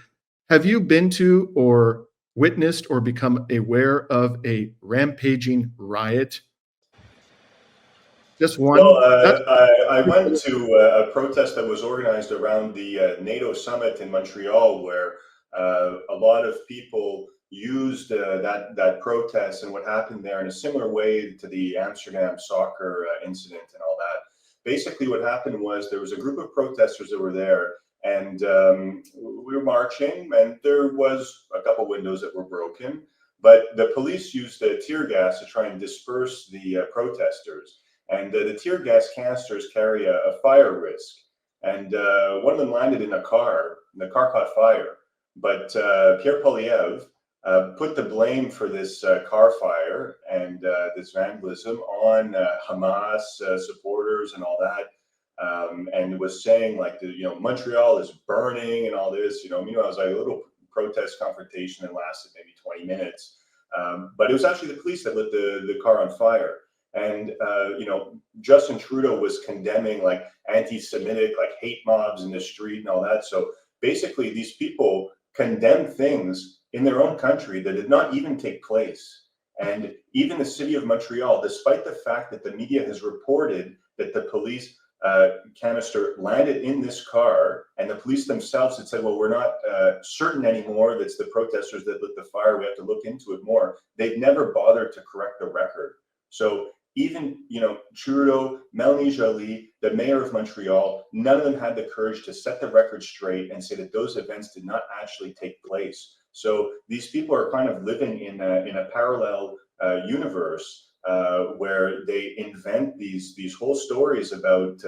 Have you been to or witnessed or become aware of a rampaging riot? Just one? Well, I went to a protest that was organized around the NATO summit in Montreal, where a lot of people used that protest and what happened there in a similar way to the Amsterdam soccer incident and all that. Basically, what happened was there was a group of protesters that were there, and we were marching, and there was a couple windows that were broken, but the police used tear gas to try and disperse the protesters. And the tear gas canisters carry a fire risk. And one of them landed in a car, and the car caught fire. But Pierre Poilievre put the blame for this car fire and this vandalism on Hamas supporters and all that. And was saying, like, Montreal is burning and all this. Meanwhile, it was like a little protest confrontation that lasted maybe 20 minutes. But it was actually the police that lit the car on fire. And, Justin Trudeau was condemning like anti-Semitic, like hate mobs in the street and all that. So basically these people condemn things in their own country that did not even take place. And even the city of Montreal, despite the fact that the media has reported that the police canister landed in this car, and the police themselves had said, well, we're not certain anymore that's the protesters that lit the fire, we have to look into it more. They've never bothered to correct the record. So even, Trudeau, Melanie Joly, the mayor of Montreal, none of them had the courage to set the record straight and say that those events did not actually take place. So these people are kind of living in a parallel universe where they invent these whole stories about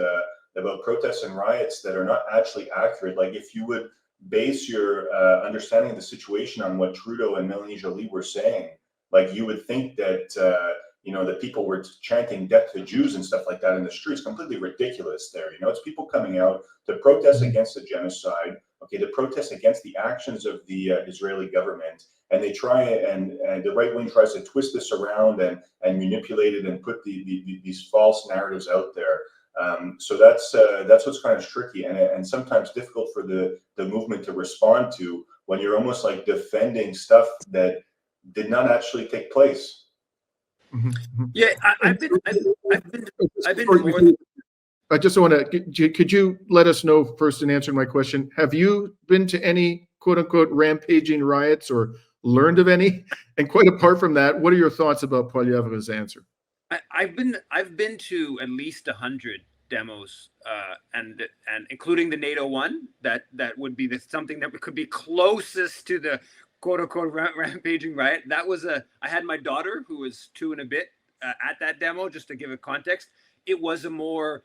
protests and riots that are not actually accurate. Like if you would base your understanding of the situation on what Trudeau and Melanie Joly were saying, like you would think that that people were chanting "death to Jews" and stuff like that in the streets. Completely ridiculous. There, it's people coming out to protest against the genocide. Okay, to protest against the actions of the Israeli government, and they try and the right wing tries to twist this around and manipulate it and put these false narratives out there. So that's what's kind of tricky and sometimes difficult for the movement to respond to when you're almost like defending stuff that did not actually take place. Yeah, I've been more than. I just want to, could you let us know first in answering my question, have you been to any quote unquote rampaging riots or learned of any? And quite apart from that, what are your thoughts about Poilievre's answer? I've been to at least 100 demos, and including the NATO one, that would be something that could be closest to the quote unquote rampaging riot. That was I had my daughter who was 2 and a bit at that demo, just to give it context. It was a more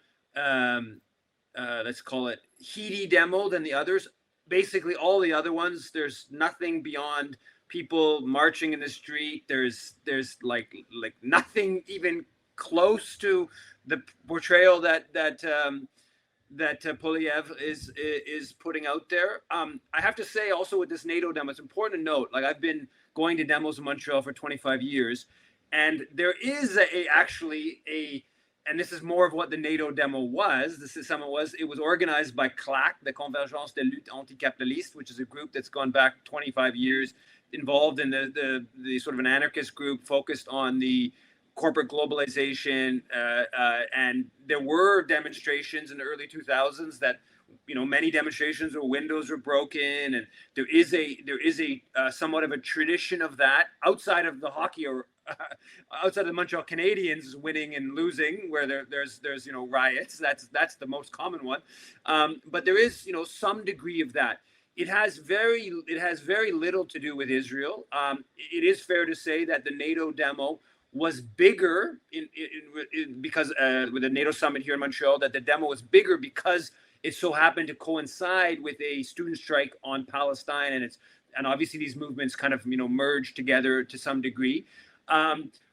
let's call it heady demo than the others. Basically all the other ones, there's nothing beyond people marching in the street. There's like nothing even close to the portrayal that Poilievre is putting out there. I have to say also with this NATO demo, it's important to note, like I've been going to demos in Montreal for 25 years, and there is actually and this is more of what the NATO demo was. It was organized by CLAC, the Convergence de Lutte Anticapitaliste, which is a group that's gone back 25 years, involved in the sort of an anarchist group focused on the corporate globalization. And there were demonstrations in the early 2000s that, many demonstrations where windows were broken, and there is a somewhat of a tradition of that outside of the hockey or outside of the Montreal Canadiens winning and losing, where there's riots. That's the most common one. But there is some degree of that. It has very little to do with Israel. It is fair to say that the NATO demo was bigger because with the NATO summit here in Montreal, that the demo was bigger because it so happened to coincide with a student strike on Palestine, and obviously these movements kind of merged together to some degree.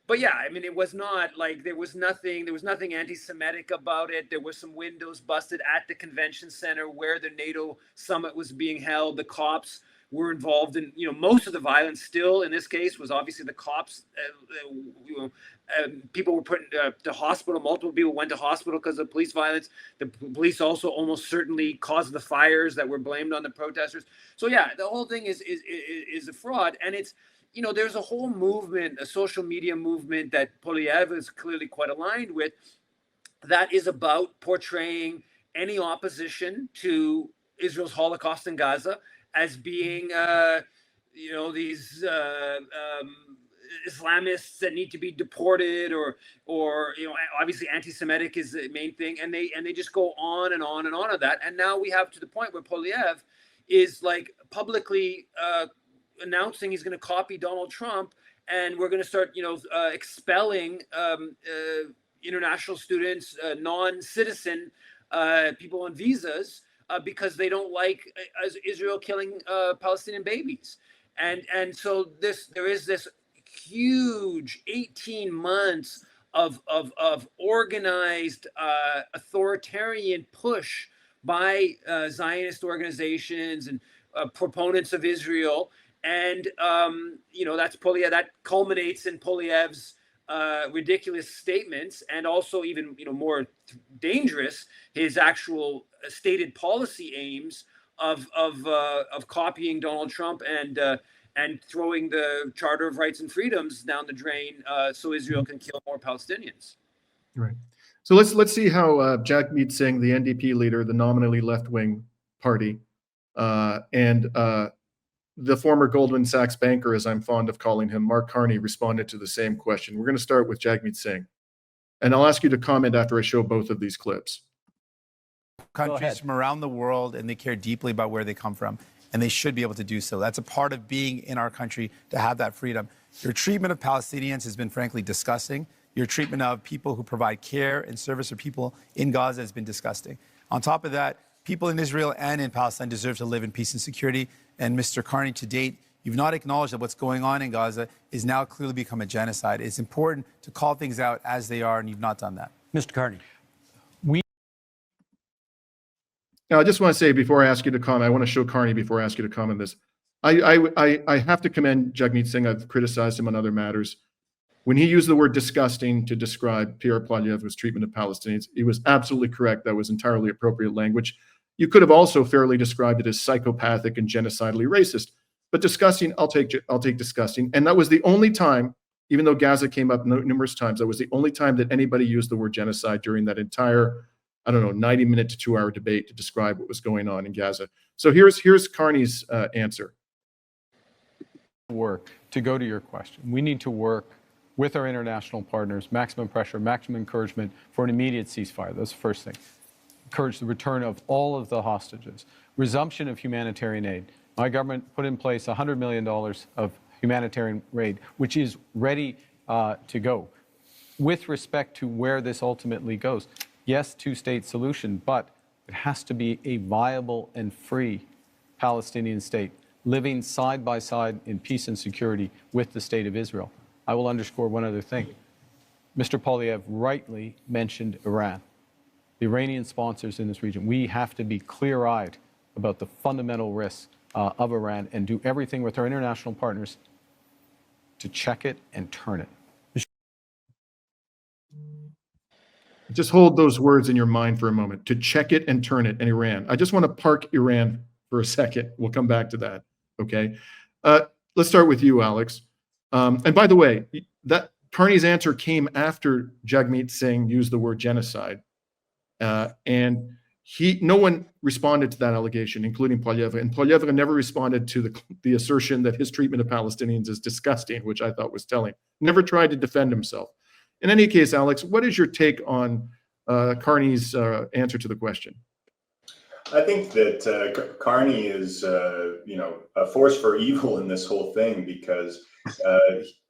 But yeah, I mean, it was not like there was nothing anti-Semitic about it. There were some windows busted at the convention center where the NATO summit was being held. The cops were involved in, most of the violence still in this case was obviously the cops. People were put to hospital. Multiple people went to hospital because of police violence. The police also almost certainly caused the fires that were blamed on the protesters. So yeah, the whole thing is a fraud. And it's, there's a whole movement, a social media movement that Poilievre is clearly quite aligned with, that is about portraying any opposition to Israel's Holocaust in Gaza as being, these Islamists that need to be deported, or obviously anti-Semitic is the main thing, and they just go on and on and on of that. And now we have to the point where Poilievre is like publicly announcing he's going to copy Donald Trump, and we're going to start, expelling international students, non-citizen people on visas because they don't like Israel killing Palestinian babies, and so there is this huge 18 months of organized authoritarian push by Zionist organizations and proponents of Israel. And, that's Poilievre, that culminates in Poilievre's ridiculous statements, and also even, more dangerous, his actual stated policy aims of copying Donald Trump and throwing the Charter of Rights and Freedoms down the drain so Israel can kill more Palestinians. Right. So let's see how Jagmeet Singh, the NDP leader, the nominally left-wing party, and the former Goldman Sachs banker, as I'm fond of calling him, Mark Carney, responded to the same question. We're going to start with Jagmeet Singh, and I'll ask you to comment after I show both of these clips. Countries from around the world, and they care deeply about where they come from, and they should be able to do so. That's a part of being in our country, to have that freedom. Your treatment of Palestinians has been frankly disgusting. Your treatment of people who provide care and service for people in Gaza has been disgusting. On top of that, people in Israel and in Palestine deserve to live in peace and security. And Mr. Carney, to date, you've not acknowledged that what's going on in Gaza is now clearly become a genocide. It's important to call things out as they are, and you've not done that. Mr. Carney. Now, I just want to say before I ask you to comment, I want to show Carney before I ask you to comment on this. I have to commend Jagmeet Singh. I've criticized him on other matters. When he used the word disgusting to describe Pierre Poilievre's treatment of Palestinians, he was absolutely correct. That was entirely appropriate language. You could have also fairly described it as psychopathic and genocidally racist. But disgusting, I'll take disgusting. And that was the only time, even though Gaza came up numerous times, that was the only time that anybody used the word genocide during that entire, 90-minute to 2-hour debate to describe what was going on in Gaza. So here's Carney's answer. To go to your question, we need to work with our international partners, maximum pressure, maximum encouragement for an immediate ceasefire. That's the first thing. Encourage the return of all of the hostages. Resumption of humanitarian aid. My government put in place $100 million of humanitarian aid, which is ready to go. With respect to where this ultimately goes, yes, two-state solution, but it has to be a viable and free Palestinian state, living side by side in peace and security with the state of Israel. I will underscore one other thing. Mr. Poilievre rightly mentioned Iran, the Iranian sponsors in this region. We have to be clear-eyed about the fundamental risks of Iran and do everything with our international partners to check it and turn it. Just hold those words in your mind for a moment. To check it and turn it in Iran. I just want to park Iran for a second. We'll come back to that. Okay. Let's start with you, Alex. And by the way, that Carney's answer came after Jagmeet Singh used the word genocide. And no one responded to that allegation, including Poilievre. And Poilievre never responded to the assertion that his treatment of Palestinians is disgusting, which I thought was telling. Never tried to defend himself. In any case, Alex, what is your take on Carney's answer to the question? I think that Carney is, a force for evil in this whole thing, because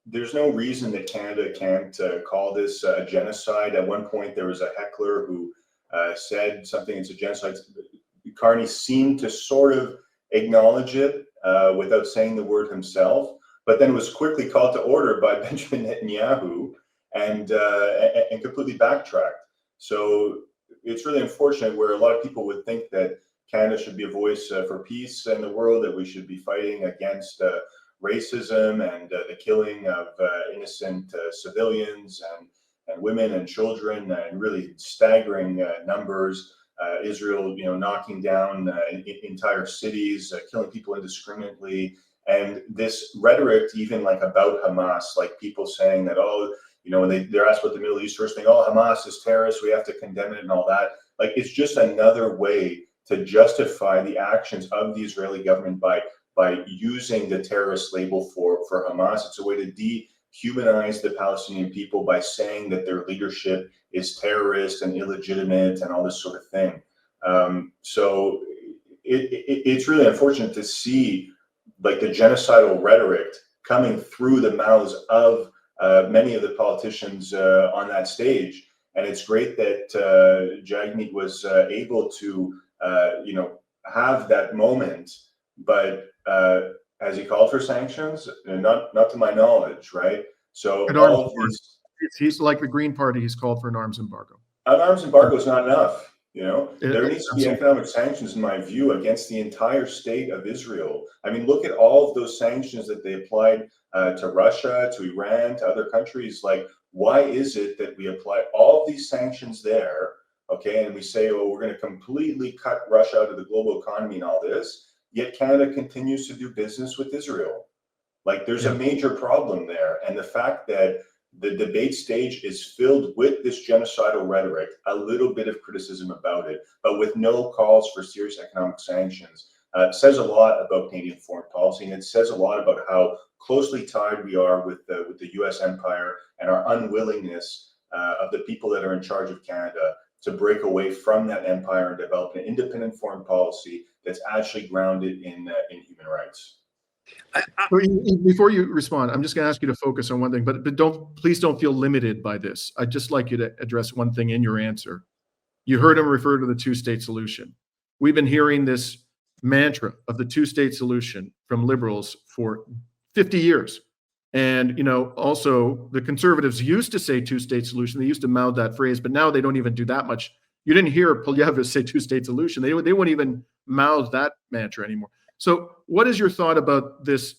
there's no reason that Canada can't call this a genocide. At one point, there was a heckler who said something, it's a genocide. Carney seemed to sort of acknowledge it without saying the word himself, but then was quickly called to order by Benjamin Netanyahu and completely backtracked. So it's really unfortunate, where a lot of people would think that Canada should be a voice for peace in the world, that we should be fighting against racism and the killing of innocent civilians and women and children, and really staggering numbers. Israel, knocking down entire cities, killing people indiscriminately, and this rhetoric, even like about Hamas, like people saying that, when they're asked about the Middle East, first thing, Hamas is terrorist, we have to condemn it and all that. Like, it's just another way to justify the actions of the Israeli government by using the terrorist label for Hamas. It's a way to dehumanize the Palestinian people by saying that their leadership is terrorist and illegitimate and all this sort of thing. So it's really unfortunate to see like the genocidal rhetoric coming through the mouths of many of the politicians on that stage. And it's great that Jagmeet was able to, have that moment, but has he called for sanctions? Not to my knowledge, right? So all of these, he's like the Green Party. He's called for an arms embargo. An arms embargo is not enough. There needs to be absolutely. economic sanctions, in my view, against the entire state of Israel. I mean, look at all of those sanctions that they applied to Russia, to Iran, to other countries. Like, why is it that we apply all of these sanctions there, okay, and we say, we're going to completely cut Russia out of the global economy and all this, yet Canada continues to do business with Israel? Like, there's a major problem there. And the fact that the debate stage is filled with this genocidal rhetoric, a little bit of criticism about it, but with no calls for serious economic sanctions, says a lot about Canadian foreign policy, and it says a lot about how closely tied we are with the U.S. empire and our unwillingness of the people that are in charge of Canada to break away from that empire and develop an independent foreign policy that's actually grounded in human rights. Before you respond, I'm just going to ask you to focus on one thing, but please don't feel limited by this. I'd just like you to address one thing in your answer. You heard him refer to the two-state solution. We've been hearing this mantra of the two-state solution from Liberals for 50 years. And, also the Conservatives used to say two-state solution. They used to mouth that phrase, but now they don't even do that much. You didn't hear Poilievre say two-state solution. They wouldn't even mouth that mantra anymore. So what is your thought about this,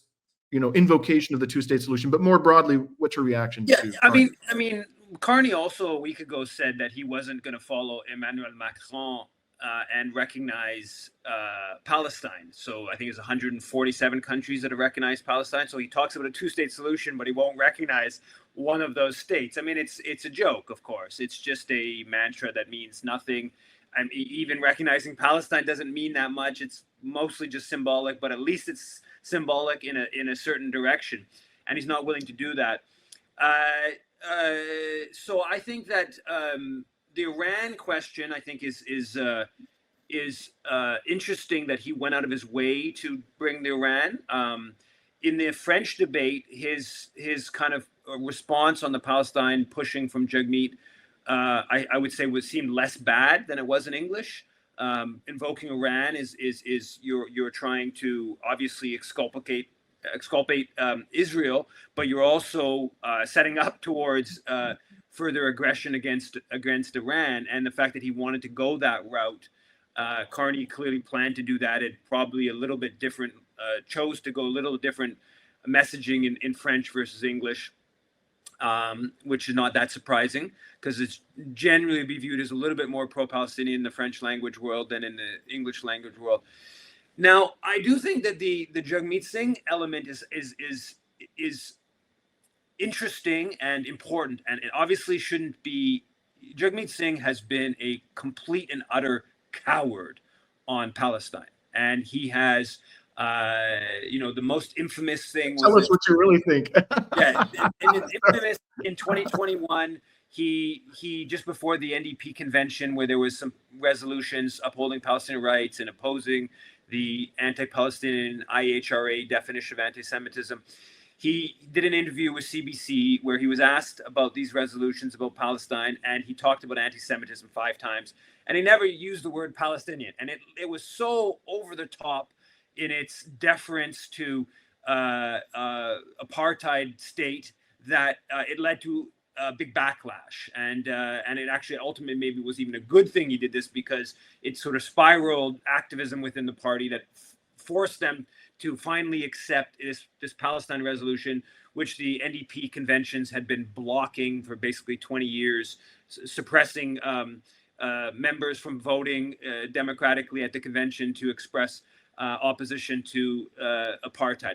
invocation of the two-state solution? But more broadly, what's your reaction to Carney? I mean, Carney also a week ago said that he wasn't going to follow Emmanuel Macron and recognize Palestine. So I think it's 147 countries that have recognized Palestine. So he talks about a two-state solution, but he won't recognize one of those states. I mean, it's a joke, of course. It's just a mantra that means nothing. And even recognizing Palestine doesn't mean that much. It's mostly just symbolic, but at least it's symbolic in a certain direction. And he's not willing to do that. So I think that the Iran question, I think, is interesting that he went out of his way to bring the Iran. In the French debate, his kind of response on the Palestine pushing from Jagmeet, I would say seemed less bad than it was in English. Invoking Iran is you're trying to obviously exculpate Israel, but you're also setting up towards further aggression against Iran. And the fact that he wanted to go that route, Carney clearly planned to do that. It probably a little bit different, chose to go a little different messaging in French versus English, which is not that surprising because it's generally be viewed as a little bit more pro-Palestinian in the French language world than in the English language world. Now, I do think that the Jagmeet Singh element is interesting and important, and it obviously shouldn't be. Jagmeet Singh has been a complete and utter coward on Palestine, and he has, the most infamous thing. Tell us what you really think. Yeah, and it's infamous in 2021. He just before the NDP convention, where there was some resolutions upholding Palestinian rights and opposing the anti-Palestinian IHRA definition of anti-Semitism. He did an interview with CBC where he was asked about these resolutions about Palestine, and he talked about anti-Semitism 5 times, and he never used the word Palestinian. And it was so over the top in its deference to apartheid state that it led to a big backlash, and it actually ultimately maybe was even a good thing he did this, because it sort of spiraled activism within the party that forced them to finally accept this Palestine resolution, which the NDP conventions had been blocking for basically 20 years, suppressing members from voting democratically at the convention to express opposition to apartheid.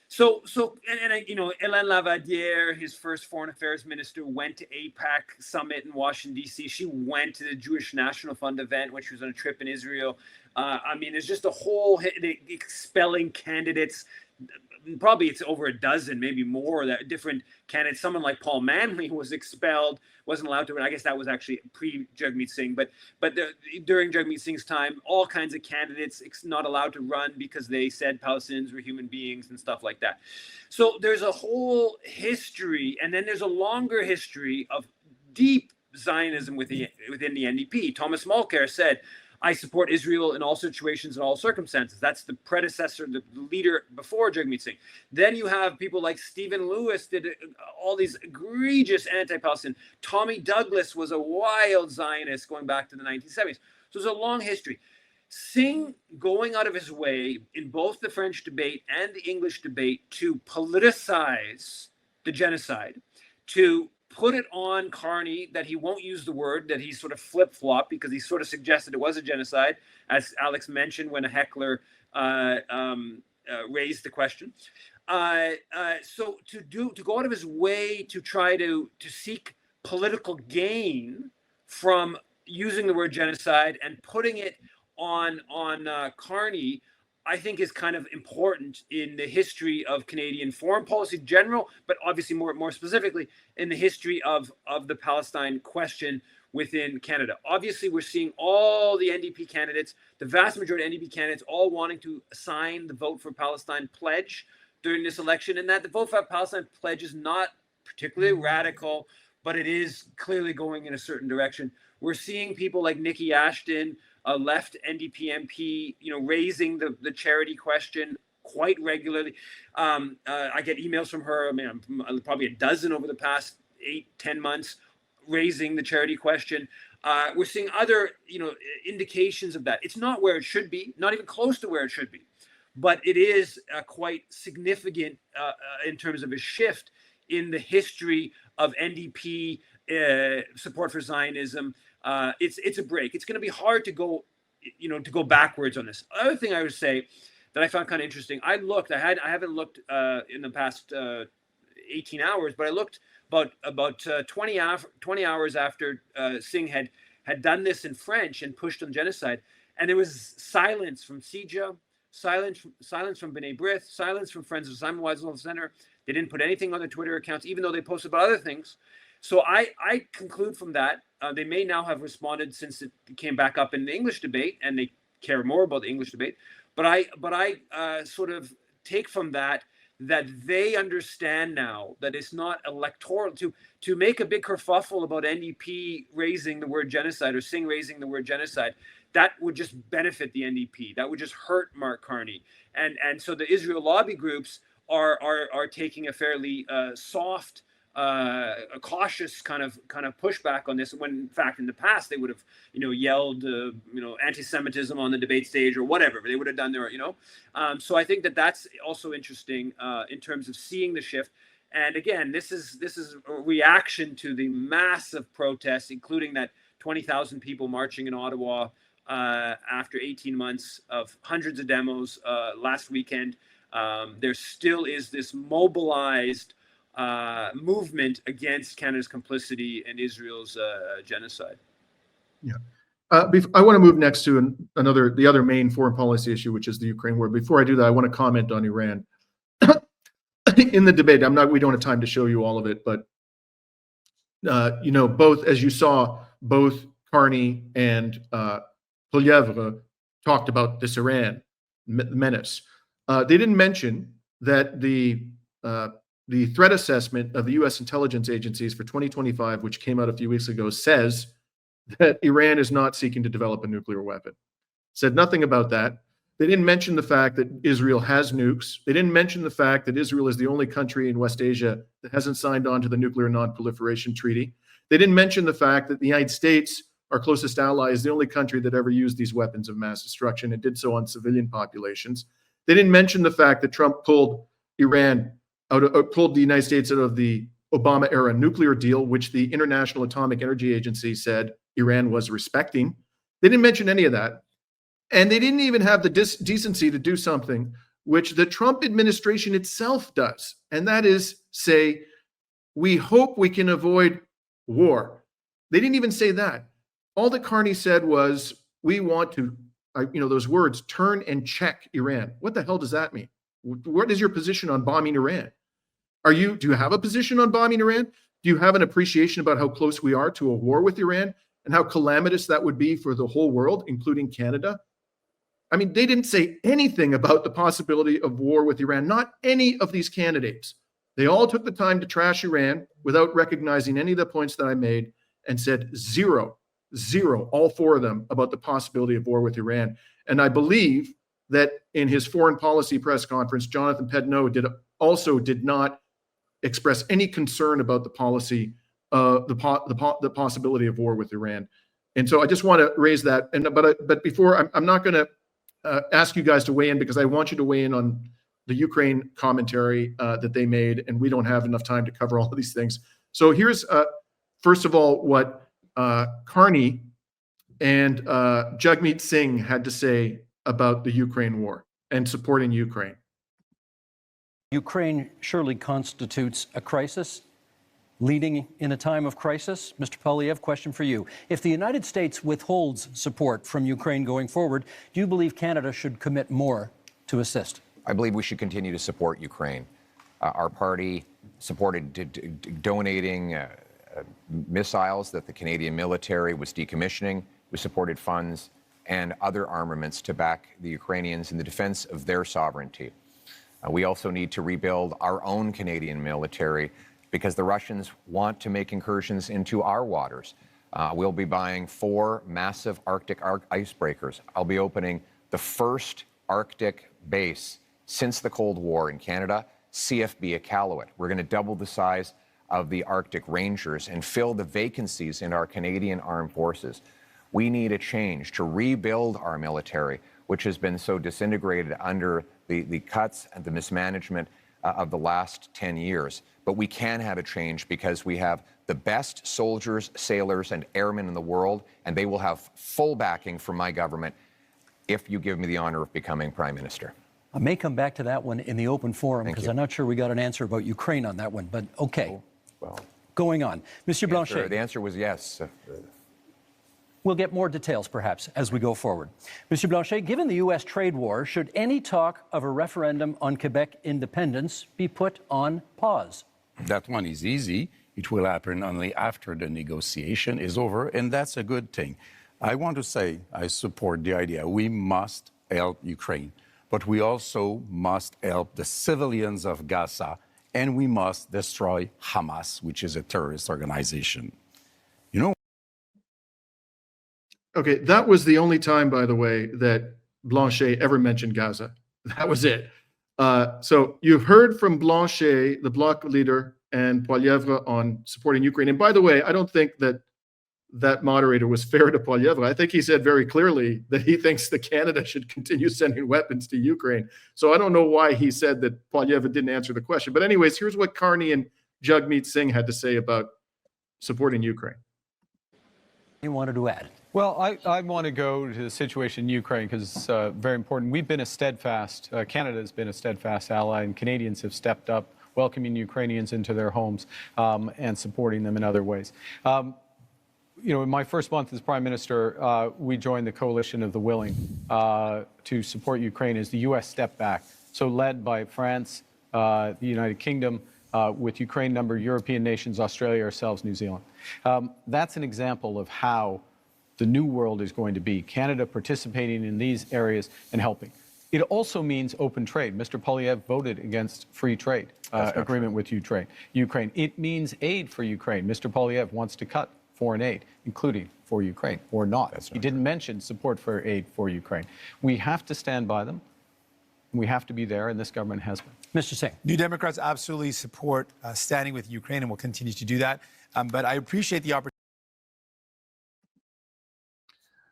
So, Hélène Lavadière, his first foreign affairs minister, went to AIPAC summit in Washington, D.C. She went to the Jewish National Fund event when she was on a trip in Israel. There's just a whole expelling candidates. Probably it's over a dozen, maybe more, that different candidates. Someone like Paul Manley was expelled, wasn't allowed to run. I guess that was actually pre-Jagmeet Singh, but during Jagmeet Singh's time, all kinds of candidates not allowed to run because they said Palestinians were human beings and stuff like that. So there's a whole history, and then there's a longer history of deep Zionism within the NDP. Thomas Mulcair said, "I support Israel in all situations and all circumstances." That's the predecessor, the leader before Jagmeet Singh. Then you have people like Stephen Lewis did all these egregious anti-Palestinian. Tommy Douglas was a wild Zionist going back to the 1970s. So there's a long history. Singh going out of his way in both the French debate and the English debate to politicize the genocide, to put it on Carney that he won't use the word, that he sort of flip-flopped because he sort of suggested it was a genocide, as Alex mentioned when a heckler raised the question. So to go out of his way to try to seek political gain from using the word genocide and putting it on Carney, I think is kind of important in the history of Canadian foreign policy in general, but obviously more specifically in the history of the Palestine question within Canada. Obviously, we're seeing all the NDP candidates, the vast majority of NDP candidates, all wanting to sign the Vote for Palestine pledge during this election, and that the Vote for Palestine pledge is not particularly radical, but it is clearly going in a certain direction. We're seeing people like Nikki Ashton, a left NDP MP, raising the charity question quite regularly. I get emails from her. I mean, probably a dozen over the past 8-10 months, raising the charity question. We're seeing other, indications of that. It's not where it should be, not even close to where it should be, but it is quite significant in terms of a shift in the history of NDP support for Zionism. It's a break. It's going to be hard to go backwards on this. Other thing I would say that I found kind of interesting. I haven't looked in the past 18 hours, but I looked about 20 hours after Singh had done this in French and pushed on genocide, and there was silence from CIJA, silence from B'nai B'rith, silence from Friends of Simon Wiesenthal Center. They didn't put anything on their Twitter accounts, even though they posted about other things. So I conclude from that, they may now have responded since it came back up in the English debate, and they care more about the English debate. But I sort of take from that they understand now that it's not electoral to make a big kerfuffle about NDP raising the word genocide or Singh raising the word genocide. That would just benefit the NDP. That would just hurt Mark Carney. And so the Israel lobby groups are taking a fairly soft, a cautious kind of pushback on this, when in fact in the past they would have yelled anti-Semitism on the debate stage or whatever. They would have done their so I think that's also interesting in terms of seeing the shift. And again, this is a reaction to the massive protests, including that 20,000 people marching in Ottawa after 18 months of hundreds of demos last weekend. There still is this mobilized movement against Canada's complicity in Israel's genocide. Yeah. I want to move next to the other main foreign policy issue, which is the Ukraine war. Before I do that, I want to comment on Iran. In the debate, we don't have time to show you all of it, but both, as you saw, both Carney and Poilievre talked about this Iran menace. They didn't mention that the threat assessment of the U.S. intelligence agencies for 2025, which came out a few weeks ago, says that Iran is not seeking to develop a nuclear weapon. Said nothing about that. They didn't mention the fact that Israel has nukes. They didn't mention the fact that Israel is the only country in West Asia that hasn't signed on to the Nuclear Non-Proliferation Treaty. They didn't mention the fact that the United States, our closest ally, is the only country that ever used these weapons of mass destruction and did so on civilian populations. They didn't mention the fact that Trump pulled the United States out of the Obama-era nuclear deal, which the International Atomic Energy Agency said Iran was respecting. They didn't mention any of that. And they didn't even have the decency to do something which the Trump administration itself does, and that is say, we hope we can avoid war. They didn't even say that. All that Carney said was, we want to, those words, turn and check Iran. What the hell does that mean? What is your position on bombing Iran? Do you have a position on bombing Iran? Do you have an appreciation about how close we are to a war with Iran and how calamitous that would be for the whole world, including Canada? I mean, they didn't say anything about the possibility of war with Iran, not any of these candidates. They all took the time to trash Iran without recognizing any of the points that I made and said zero, all four of them, about the possibility of war with Iran. And I believe that in his foreign policy press conference, Jonathan Pedneault did not express any concern about the policy, the possibility of war with Iran. And so I just want to raise that. But before, I'm not going to ask you guys to weigh in, because I want you to weigh in on the Ukraine commentary that they made, and we don't have enough time to cover all of these things. So here's, first of all, what Carney and Jagmeet Singh had to say about the Ukraine war and supporting Ukraine. Ukraine surely constitutes a crisis, leading in a time of crisis. Mr. Poilievre, question for you. If the United States withholds support from Ukraine going forward, do you believe Canada should commit more to assist? I believe we should continue to support Ukraine. Our party supported donating missiles that the Canadian military was decommissioning. We supported funds and other armaments to back the Ukrainians in the defense of their sovereignty. We also need to rebuild our own Canadian military because the Russians want to make incursions into our waters. We'll be buying 4 massive Arctic icebreakers. I'll be opening the first Arctic base since the Cold War in Canada, CFB Iqaluit. We're going to double the size of the Arctic Rangers and fill the vacancies in our Canadian armed forces. We need a change to rebuild our military, which has been so disintegrated under the cuts and the mismanagement of the last 10 years. But we can have a change because we have the best soldiers, sailors, and airmen in the world, and they will have full backing from my government if you give me the honor of becoming Prime Minister. I may come back to that one in the open forum because you. I'm not sure we got an answer about Ukraine on that one, but okay. Well, Going on. Monsieur Blanchet. the answer was yes. We'll get more details, perhaps, as we go forward. Monsieur Blanchet, given the U.S. trade war, should any talk of a referendum on Quebec independence be put on pause? That one is easy. It will happen only after the negotiation is over, and that's a good thing. I want to say I support the idea. We must help Ukraine, but we also must help the civilians of Gaza, and we must destroy Hamas, which is a terrorist organization. You know, Okay, that was the only time, by the way, that Blanchet ever mentioned Gaza. That was it. So you've heard from Blanchet, the Bloc leader, and Poilievre on supporting Ukraine. And by the way, I don't think that that moderator was fair to Poilievre. I think he said very clearly that he thinks that Canada should continue sending weapons to Ukraine. So I don't know why he said that Poilievre didn't answer the question. But anyways, here's what Carney and Jagmeet Singh had to say about supporting Ukraine. You wanted to add? Well, I want to go to the situation in Ukraine because it's very important. We've been a steadfast, Canada has been a steadfast ally, and Canadians have stepped up, welcoming Ukrainians into their homes and supporting them in other ways. You know, in my first month as Prime Minister, we joined the coalition of the willing to support Ukraine as the U.S. stepped back. So led by France, the United Kingdom, with Ukraine numbered European nations, Australia, ourselves, New Zealand. That's an example of how the new world is going to be. Canada participating in these areas and helping. It also means open trade. Mr. Poilievre voted against free trade agreement with Ukraine. It means aid for Ukraine. Mr. Poilievre wants to cut foreign aid, including for Ukraine, or not. He didn't mention support for aid for Ukraine. We have to stand by them. We have to be there, and this government has been. Mr. Singh. New Democrats absolutely support standing with Ukraine and will continue to do that. But I appreciate the opportunity.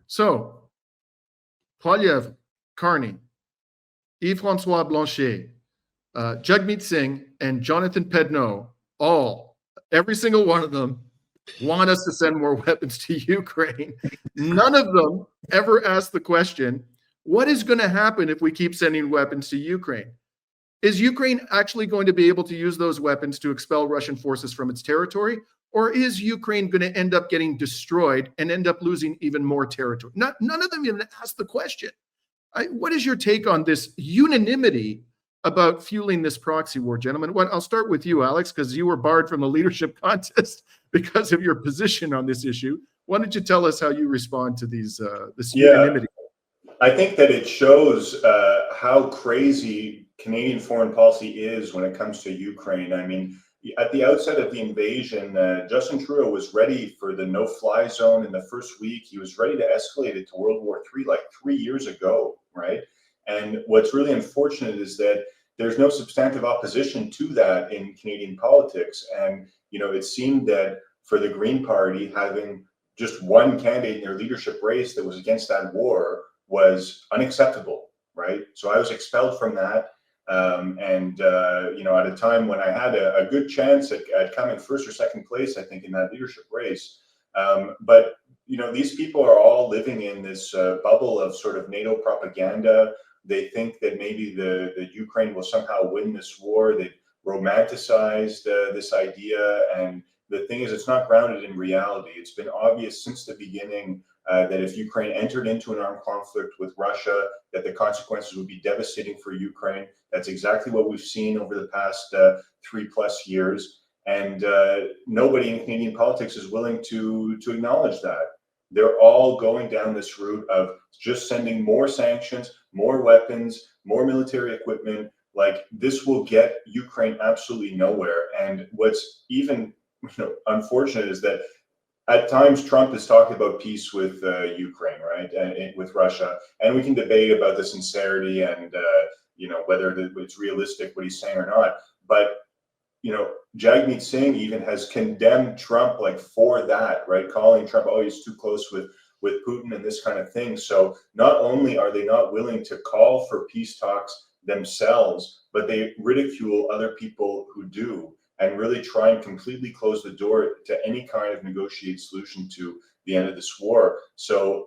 So, Poilievre, Carney, Yves-François Blanchet, Jagmeet Singh, and Jonathan Pedneault, every single one of them, want us to send more weapons to Ukraine. None of them ever asked the question, what is going to happen if we keep sending weapons to Ukraine? Is Ukraine actually going to be able to use those weapons to expel Russian forces from its territory? Or is Ukraine going to end up getting destroyed and end up losing even more territory? None of them even asked the question. What is your take on this unanimity about fueling this proxy war, gentlemen? Well, I'll start with you, Alex, because you were barred from the leadership contest because of your position on this issue. Why don't you tell us how you respond to these this unanimity? I think that it shows how crazy Canadian foreign policy is when it comes to Ukraine. I mean, at the outset of the invasion, Justin Trudeau was ready for the no-fly zone in the first week. He was ready to escalate it to World War III like 3 years ago, right? And what's really unfortunate is that there's no substantive opposition to that in Canadian politics. And, you know, it seemed that for the Green Party, having just one candidate in their leadership race that was against that war was unacceptable, right? So I was expelled from that. You know, at a time when I had a good chance at coming first or second place, I think, in that leadership race. But, you know, these people are all living in this bubble of sort of NATO propaganda. They think that maybe the Ukraine will somehow win this war. They romanticized this idea. And the thing is, it's not grounded in reality. It's been obvious since the beginning that if Ukraine entered into an armed conflict with Russia, that the consequences would be devastating for Ukraine. That's exactly what we've seen over the past 3+ years. And nobody in Canadian politics is willing to acknowledge that. They're all going down this route of just sending more sanctions, more weapons, more military equipment. Like, this will get Ukraine absolutely nowhere. And what's even unfortunate is that at times Trump has talked about peace with Ukraine, right, and with Russia, and we can debate about the sincerity and whether it's realistic what he's saying or not. But Jagmeet Singh even has condemned Trump for that, right? Calling Trump, oh, he's too close with Putin and this kind of thing. So not only are they not willing to call for peace talks themselves, but they ridicule other people who do, and really try and completely close the door to any kind of negotiated solution to the end of this war. So,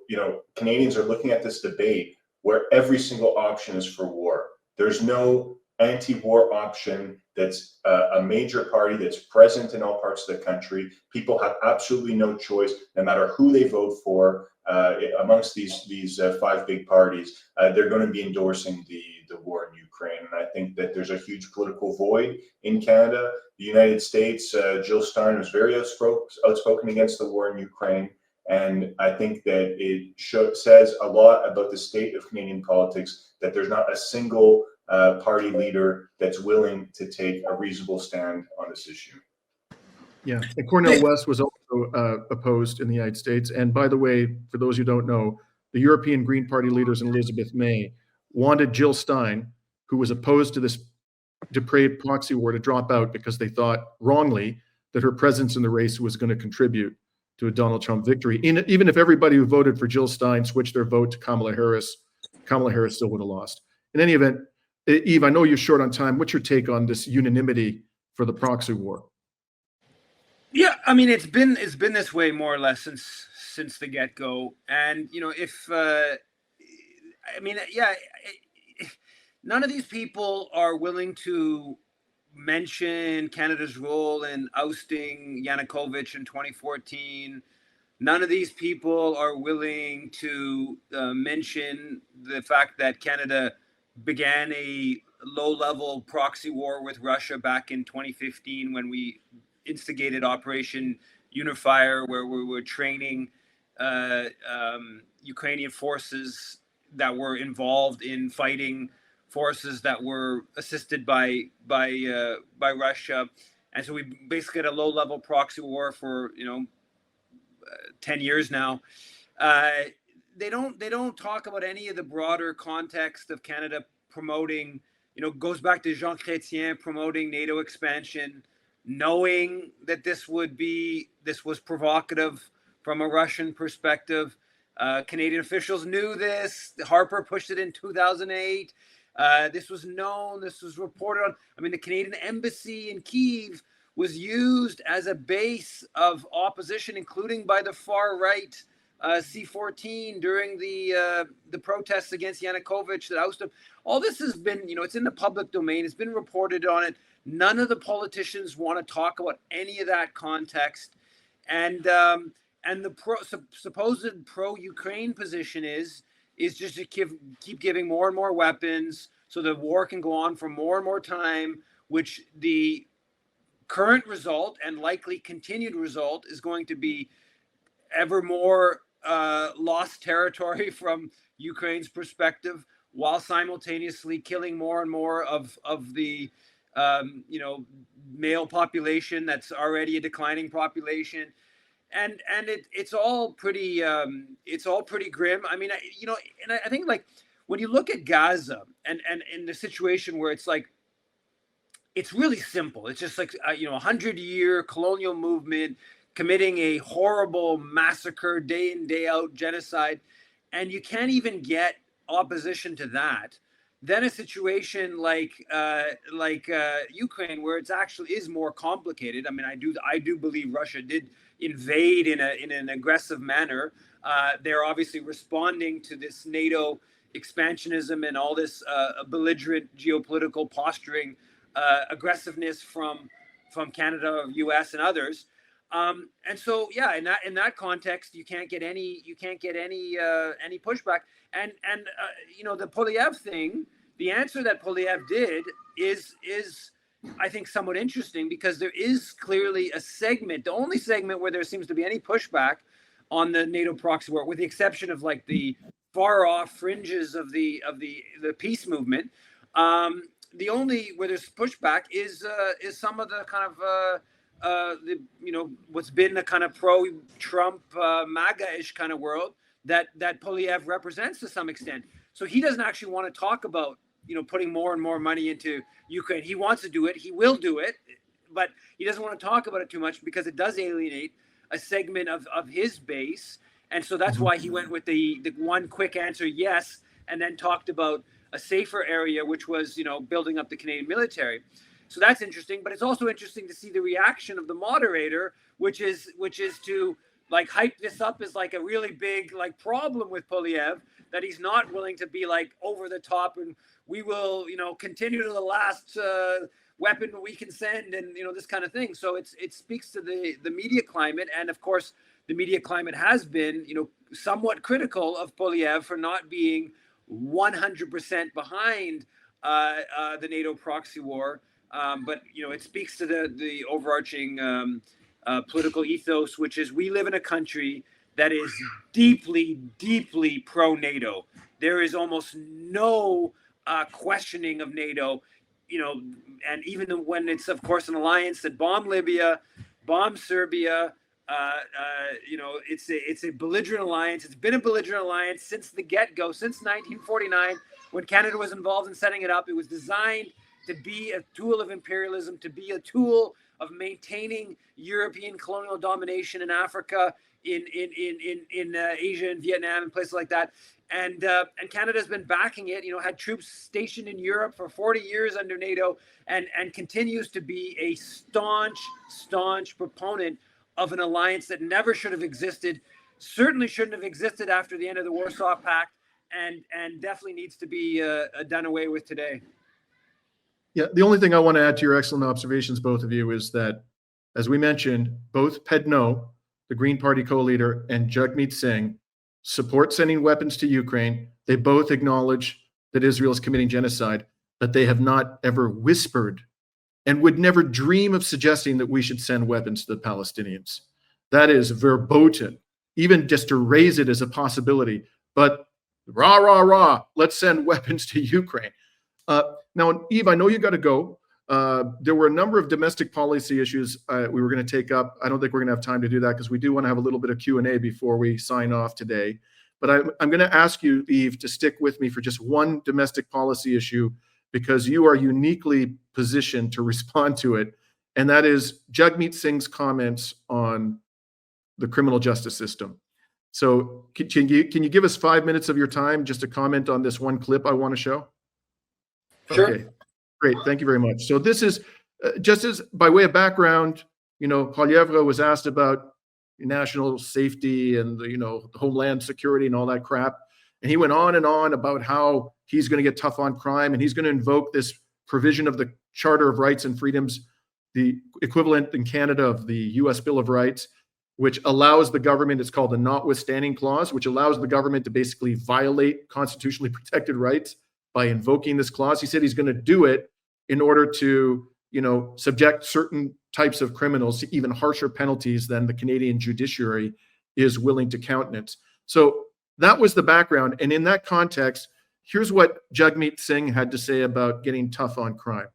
Canadians are looking at this debate where every single option is for war. There's no anti-war option that's a major party that's present in all parts of the country. People have absolutely no choice, no matter who they vote for. Amongst these 5 big parties, they're going to be endorsing the war in Ukraine. And I think that there's a huge political void in Canada. The United States, Jill Stein was very outspoken against the war in Ukraine. And I think that it says a lot about the state of Canadian politics that there's not a single party leader that's willing to take a reasonable stand on this issue. Yeah, and Cornel West was also opposed in the United States. And by the way, for those who don't know, the European Green Party leaders and Elizabeth May wanted Jill Stein, who was opposed to this depraved proxy war, to drop out because they thought wrongly that her presence in the race was going to contribute to a Donald Trump victory. Even if everybody who voted for Jill Stein switched their vote to Kamala Harris still would have lost. In any event, Yves, I know you're short on time. What's your take on this unanimity for the proxy war? Yeah, I mean, it's been this way more or less since the get-go. And none of these people are willing to mention Canada's role in ousting Yanukovych in 2014. None of these people are willing to mention the fact that Canada began a low-level proxy war with Russia back in 2015 when we instigated Operation Unifier, where we were training Ukrainian forces that were involved in fighting forces that were assisted by Russia. And so we basically had a low-level proxy war for 10 years now. They don't talk about any of the broader context of Canada promoting, goes back to Jean Chrétien promoting NATO expansion, knowing that this was provocative from a Russian perspective. Canadian officials knew this. Harper pushed it in 2008. This was known. This was reported on. I mean, the Canadian embassy in Kyiv was used as a base of opposition, including by the far right C-14 during the protests against Yanukovych that ousted him. All this has been, it's in the public domain. It's been reported on it. None of the politicians want to talk about any of that context. And the supposed pro-Ukraine position is just to keep giving more and more weapons so the war can go on for more and more time, which the current result and likely continued result is going to be ever more lost territory from Ukraine's perspective, while simultaneously killing more and more of the male population that's already a declining population. And it's all pretty grim. I mean, and I think when you look at Gaza and in the situation where it's like, it's really simple. It's just like, 100-year colonial movement committing a horrible massacre, day in, day out genocide. And you can't even get opposition to that. Then a situation like Ukraine, where it's actually is more complicated. I mean, I do believe Russia did invade in an aggressive manner. They're obviously responding to this NATO expansionism and all this belligerent geopolitical posturing, aggressiveness from Canada, US, and others. And so, yeah, in that context, you can't get any pushback. And the Poilievre thing, the answer that Poilievre did is I think somewhat interesting, because there is clearly a segment, the only segment where there seems to be any pushback on the NATO proxy war, with the exception of like the far off fringes of the peace movement. The only where there's pushback is some of the kind of what's been a kind of pro-Trump MAGA-ish kind of world that Poilievre represents to some extent. So he doesn't actually want to talk about putting more and more money into Ukraine. He wants to do it. He will do it, but he doesn't want to talk about it too much because it does alienate a segment of his base. And so that's why he went with the one quick answer, yes, and then talked about a safer area, which was, building up the Canadian military. So that's interesting, but it's also interesting to see the reaction of the moderator, which is to like hype this up as like a really big like problem with Poilievre, that he's not willing to be like over the top and we will, continue to the last weapon we can send, and this kind of thing. So it speaks to the media climate, and of course the media climate has been somewhat critical of Poilievre for not being 100% behind the NATO proxy war. But it speaks to the overarching political ethos, which is we live in a country that is deeply, deeply pro-NATO. There is almost no questioning of NATO, and even when it's, of course, an alliance that bombed Libya, bombed Serbia, it's a belligerent alliance. It's been a belligerent alliance since the get-go, since 1949, when Canada was involved in setting it up. It was designed to be a tool of imperialism, to be a tool of maintaining European colonial domination in Africa, in Asia and Vietnam and places like that. And Canada's been backing it, had troops stationed in Europe for 40 years under NATO, and continues to be a staunch proponent of an alliance that never should have existed, certainly shouldn't have existed after the end of the Warsaw Pact, and definitely needs to be done away with today. Yeah, the only thing I want to add to your excellent observations, both of you, is that, as we mentioned, both Pedneault, the Green Party co-leader, and Jagmeet Singh support sending weapons to Ukraine. They both acknowledge that Israel is committing genocide, but they have not ever whispered and would never dream of suggesting that we should send weapons to the Palestinians. That is verboten, even just to raise it as a possibility. But let's send weapons to Ukraine. Now, Yves, I know you got to go. There were a number of domestic policy issues we were going to take up. I don't think we're going to have time to do that because we do want to have a little bit of Q&A before we sign off today. But I'm going to ask you, Yves, to stick with me for just one domestic policy issue, because you are uniquely positioned to respond to it, and that is Jagmeet Singh's comments on the criminal justice system. So can you give us 5 minutes of your time just to comment on this one clip I want to show? Sure. Okay, great. Thank you very much. So this is just as by way of background, Poilievre was asked about national safety and the homeland security and all that crap. And he went on and on about how he's going to get tough on crime, and he's going to invoke this provision of the Charter of Rights and Freedoms, the equivalent in Canada of the US Bill of Rights, which allows the government, it's called the notwithstanding clause, which allows the government to basically violate constitutionally protected rights by invoking this clause. He said he's going to do it in order to, subject certain types of criminals to even harsher penalties than the Canadian judiciary is willing to countenance. So that was the background. And in that context, here's what Jagmeet Singh had to say about getting tough on crime.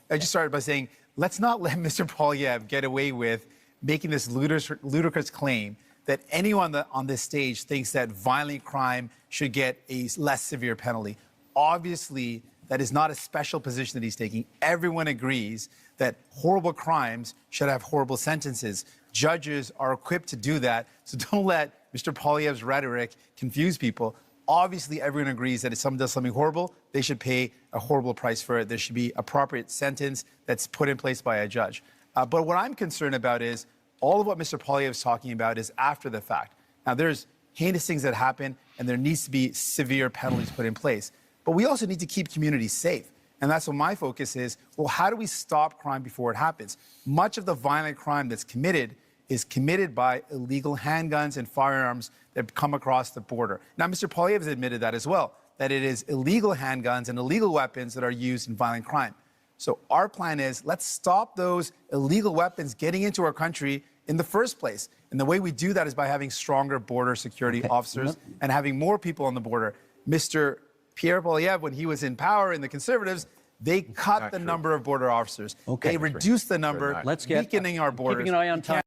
I just started by saying, let's not let Mr. Poilievre get away with making this ludicrous claim that anyone on this stage thinks that violent crime should get a less severe penalty. Obviously, that is not a special position that he's taking. Everyone agrees that horrible crimes should have horrible sentences. Judges are equipped to do that, so don't let Mr. Poilievre's rhetoric confuse people. Obviously, everyone agrees that if someone does something horrible, they should pay a horrible price for it. There should be appropriate sentence that's put in place by a judge. But what I'm concerned about is all of what Mr. Poilievre is talking about is after the fact. Now, there's heinous things that happen, and there needs to be severe penalties put in place. But we also need to keep communities safe. And that's what my focus is. Well, how do we stop crime before it happens? Much of the violent crime that's committed is committed by illegal handguns and firearms that come across the border. Now, Mr. Poilievre has admitted that as well, that it is illegal handguns and illegal weapons that are used in violent crime. So our plan is, let's stop those illegal weapons getting into our country in the first place. And the way we do that is by having stronger border security officers and having more people on the border. Mr. Pierre Poilievre, when he was in power in the Conservatives, they cut the number of border officers. They reduced the number, weakening our borders. Keeping an eye on time.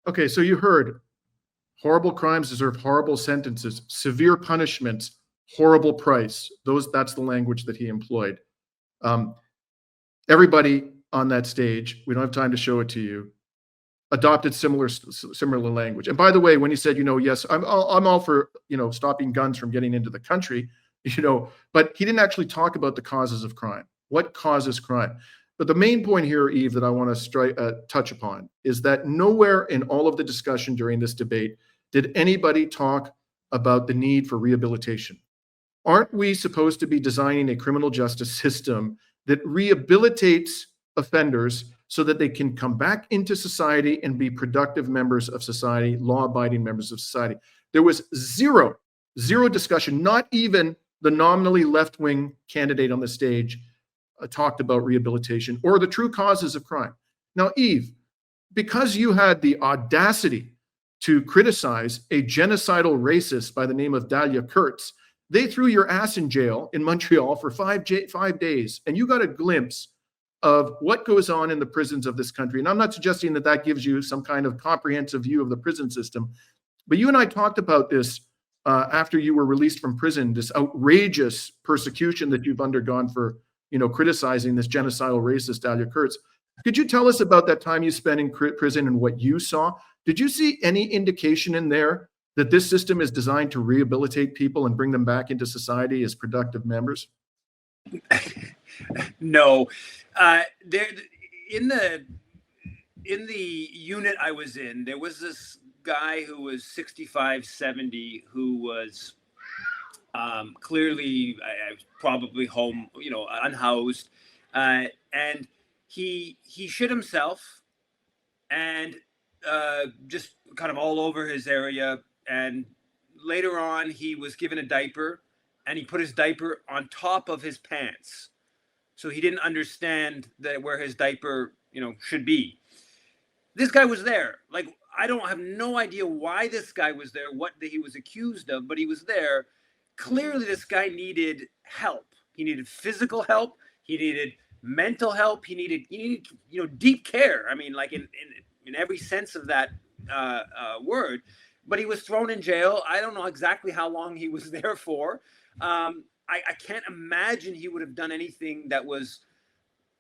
Okay, so you heard horrible crimes deserve horrible sentences, severe punishments, horrible price. That's the language that he employed. Everybody on that stage, we don't have time to show it to you, adopted similar language. And by the way, when he said, yes, I'm all for, stopping guns from getting into the country, but he didn't actually talk about the causes of crime. What causes crime? But the main point here, Yves, that I want to touch upon is that nowhere in all of the discussion during this debate did anybody talk about the need for rehabilitation. Aren't we supposed to be designing a criminal justice system that rehabilitates offenders so that they can come back into society and be productive members of society, law-abiding members of society? There was zero discussion, not even the nominally left-wing candidate on the stage talked about rehabilitation or the true causes of crime. Now, Yves, because you had the audacity to criticize a genocidal racist by the name of Dahlia Kurtz, they threw your ass in jail in Montreal for 5 days, and you got a glimpse of what goes on in the prisons of this country. And I'm not suggesting that gives you some kind of comprehensive view of the prison system, but you and I talked about this after you were released from prison, this outrageous persecution that you've undergone for criticizing this genocidal racist Dahlia Kurtz. Could you tell us about that time you spent in prison and what you saw? Did you see any indication in there that this system is designed to rehabilitate people and bring them back into society as productive members? No. There, in the unit I was in, there was this guy who was 65, 70, who was clearly probably home, unhoused, and he shit himself and just kind of all over his area. And later on, he was given a diaper, and he put his diaper on top of his pants, so he didn't understand that where his diaper, should be. This guy was there. Like, I have no idea why this guy was there, what he was accused of, but he was there. Clearly, this guy needed help. He needed physical help. He needed mental help. He needed, deep care. I mean, like in every sense of that word. But he was thrown in jail. I don't know exactly how long he was there for. I can't imagine he would have done anything that was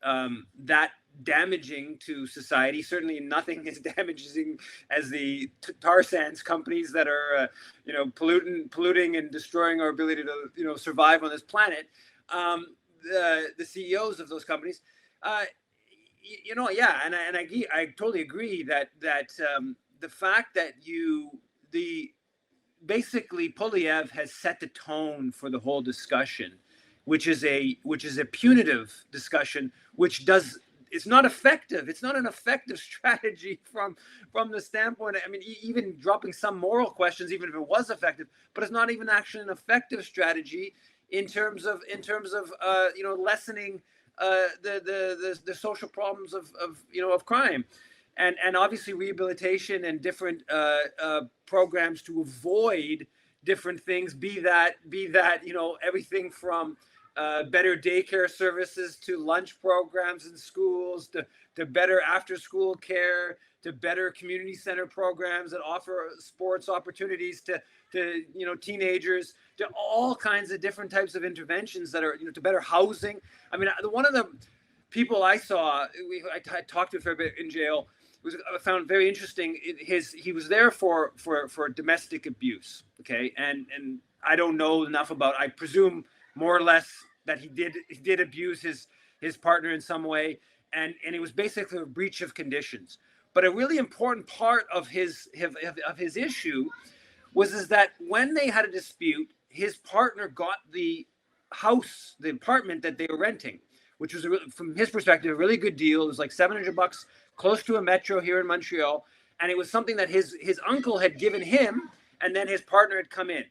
that damaging to society. Certainly nothing as damaging as the tar sands companies that are, polluting and destroying our ability to, survive on this planet. The CEOs of those companies, yeah, and I totally agree that the fact that basically Poilievre has set the tone for the whole discussion, which is a punitive discussion, it's not effective. It's not an effective strategy from the standpoint. I mean, even dropping some moral questions, even if it was effective, but it's not even actually an effective strategy in terms of lessening the social problems of crime. And obviously rehabilitation and different programs to avoid different things, be that everything from better daycare services to lunch programs in schools to better after school care to better community center programs that offer sports opportunities to teenagers, to all kinds of different types of interventions that are to better housing. I mean, one of the people I saw, I talked to a fair bit in jail, I found very interesting. He was there for domestic abuse. Okay, and I don't know enough about. I presume more or less that he did abuse his partner in some way, and it was basically a breach of conditions. But a really important part of his issue was that when they had a dispute, his partner got the house, the apartment that they were renting, which was from his perspective a really good deal. It was like $700, close to a metro here in Montreal, and it was something that his uncle had given him, and then his partner had come in.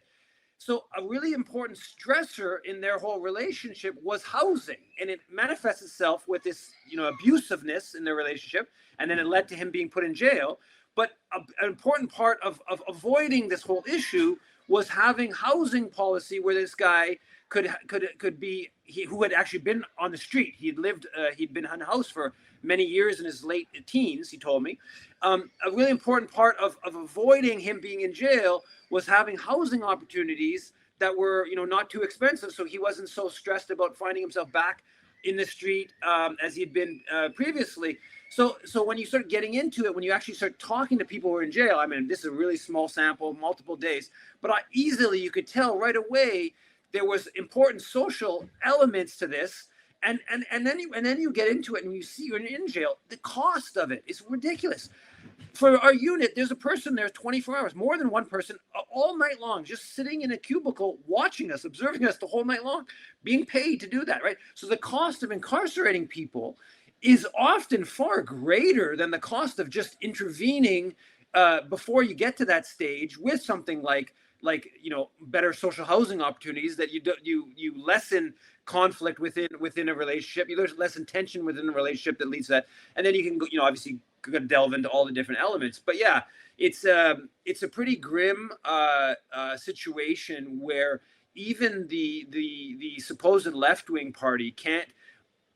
So a really important stressor in their whole relationship was housing, and it manifests itself with this, abusiveness in their relationship, and then it led to him being put in jail. But an important part of avoiding this whole issue was having housing policy where this guy could be, who had actually been on the street. He'd been in a house for many years in his late teens, he told me. A really important part of avoiding him being in jail was having housing opportunities that were, not too expensive. So he wasn't so stressed about finding himself back in the street as he'd been previously. So when you start getting into it, when you actually start talking to people who are in jail, I mean, this is a really small sample, multiple days, but easily you could tell right away there was important social elements to this. And then you get into it and you see you're in jail. The cost of it is ridiculous. For our unit, there's a person there 24 hours, more than one person, all night long, just sitting in a cubicle, watching us, observing us the whole night long, being paid to do that, right? So the cost of incarcerating people is often far greater than the cost of just intervening before you get to that stage with something like better social housing opportunities that you lessen conflict within a relationship. There's less tension within a relationship that leads to that, and then you can go, obviously delve into all the different elements. But yeah, it's a pretty grim situation where even the supposed left-wing party can't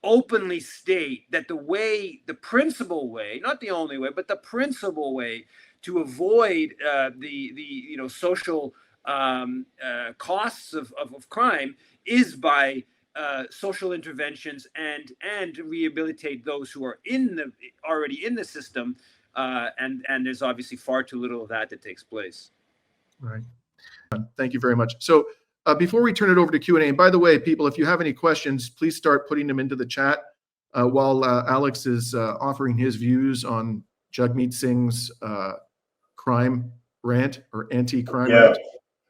openly state that the principal way, not the only way, but the principal way to avoid the social costs of crime is by social interventions and rehabilitate those who are already in the system, and there's obviously far too little of that takes place. Right. Thank you very much. So before we turn it over to Q&A, and by the way, people, if you have any questions, please start putting them into the chat while Alex is offering his views on Jagmeet Singh's crime rant or anti-crime rant.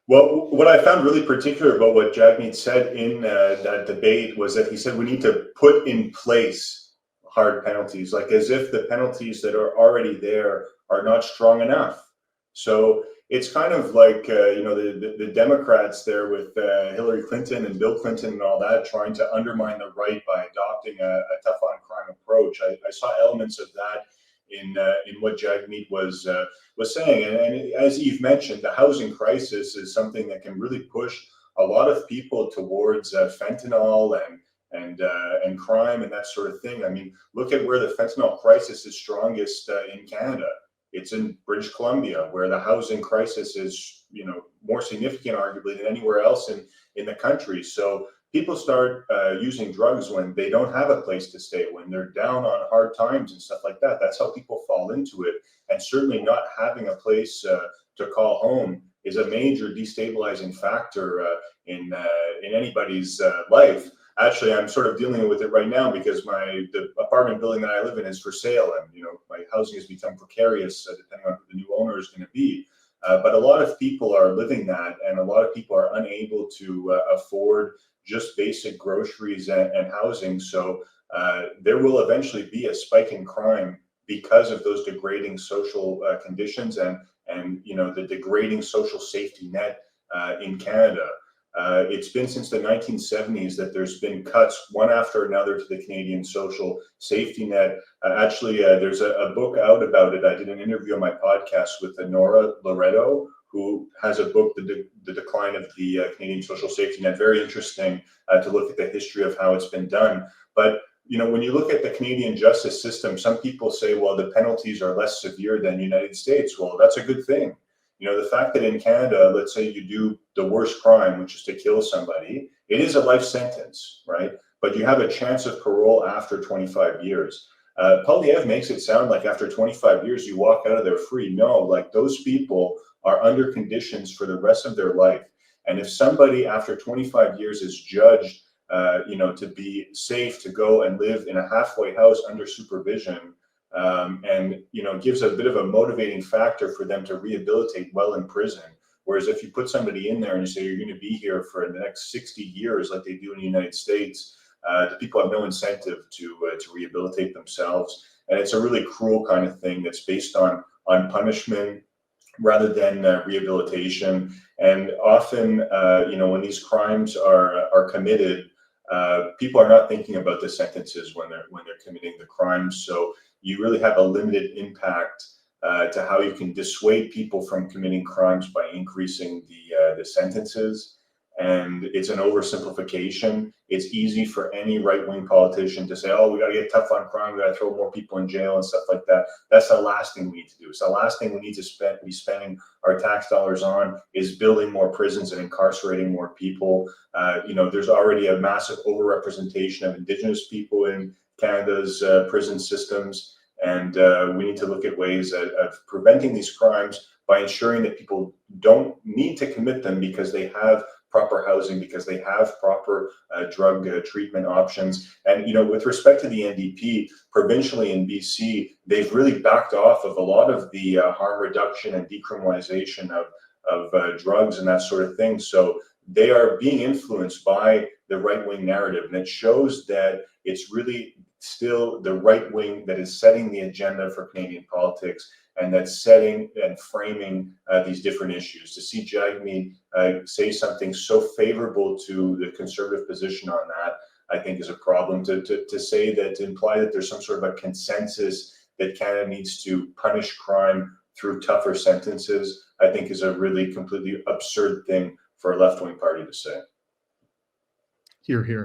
Well, what I found really particular about what Jagmeet said in that debate was that he said we need to put in place hard penalties, like as if the penalties that are already there are not strong enough. So it's kind of like, the Democrats there with Hillary Clinton and Bill Clinton and all that, trying to undermine the right by adopting a tough on crime approach. I saw elements of that in what Jagmeet was saying, and as Yves mentioned, the housing crisis is something that can really push a lot of people towards fentanyl and crime and that sort of thing. I mean, look at where the fentanyl crisis is strongest in Canada. It's in British Columbia, where the housing crisis is, more significant, arguably, than anywhere else in the country. So people start using drugs when they don't have a place to stay, when they're down on hard times and stuff like that. That's how people fall into it. And certainly not having a place to call home is a major destabilizing factor in anybody's life. Actually, I'm sort of dealing with it right now because the apartment building that I live in is for sale, and my housing has become precarious depending on who the new owner is going to be. But a lot of people are living that, and a lot of people are unable to afford just basic groceries and housing. So there will eventually be a spike in crime because of those degrading social conditions and the degrading social safety net in Canada. It's been since the 1970s that there's been cuts one after another to the Canadian social safety net. Actually, there's a book out about it. I did an interview on my podcast with Nora Loretto, who has a book, The Decline of the Canadian Social Safety Net. Very interesting to look at the history of how it's been done. But when you look at the Canadian justice system, some people say, well, the penalties are less severe than the United States. Well, that's a good thing. The fact that in Canada, let's say you do the worst crime, which is to kill somebody, it is a life sentence, right? But you have a chance of parole after 25 years. Poilievre makes it sound like after 25 years, you walk out of there free. No, like those people are under conditions for the rest of their life. And if somebody after 25 years is judged, to be safe to go and live in a halfway house under supervision, and gives a bit of a motivating factor for them to rehabilitate well in prison, Whereas if you put somebody in there and you say you're going to be here for the next 60 years, like they do in the United States, the people have no incentive to rehabilitate themselves. And it's a really cruel kind of thing that's based on punishment rather than rehabilitation. And often, when these crimes are committed, people are not thinking about the sentences when they're committing the crimes. So you really have a limited impact to how you can dissuade people from committing crimes by increasing the sentences. And it's an oversimplification. It's easy for any right-wing politician to say, oh, we got to get tough on crime, we got to throw more people in jail and stuff like that. That's the last thing we need to do. It's the last thing we need to be spending our tax dollars on is building more prisons and incarcerating more people. There's already a massive overrepresentation of Indigenous people in Canada's prison systems. And we need to look at ways of preventing these crimes by ensuring that people don't need to commit them because they have proper housing, because they have proper drug treatment options. And, with respect to the NDP, provincially in BC, they've really backed off of a lot of the harm reduction and decriminalization of drugs and that sort of thing. So they are being influenced by the right-wing narrative. And it shows that it's really still the right wing that is setting the agenda for Canadian politics, and that's setting and framing these different issues. To see Jagmeet say something so favorable to the Conservative position on that, I think is a problem. To say that, to imply that there's some sort of a consensus that Canada needs to punish crime through tougher sentences, I think is a really completely absurd thing for a left-wing party to say. Hear, hear.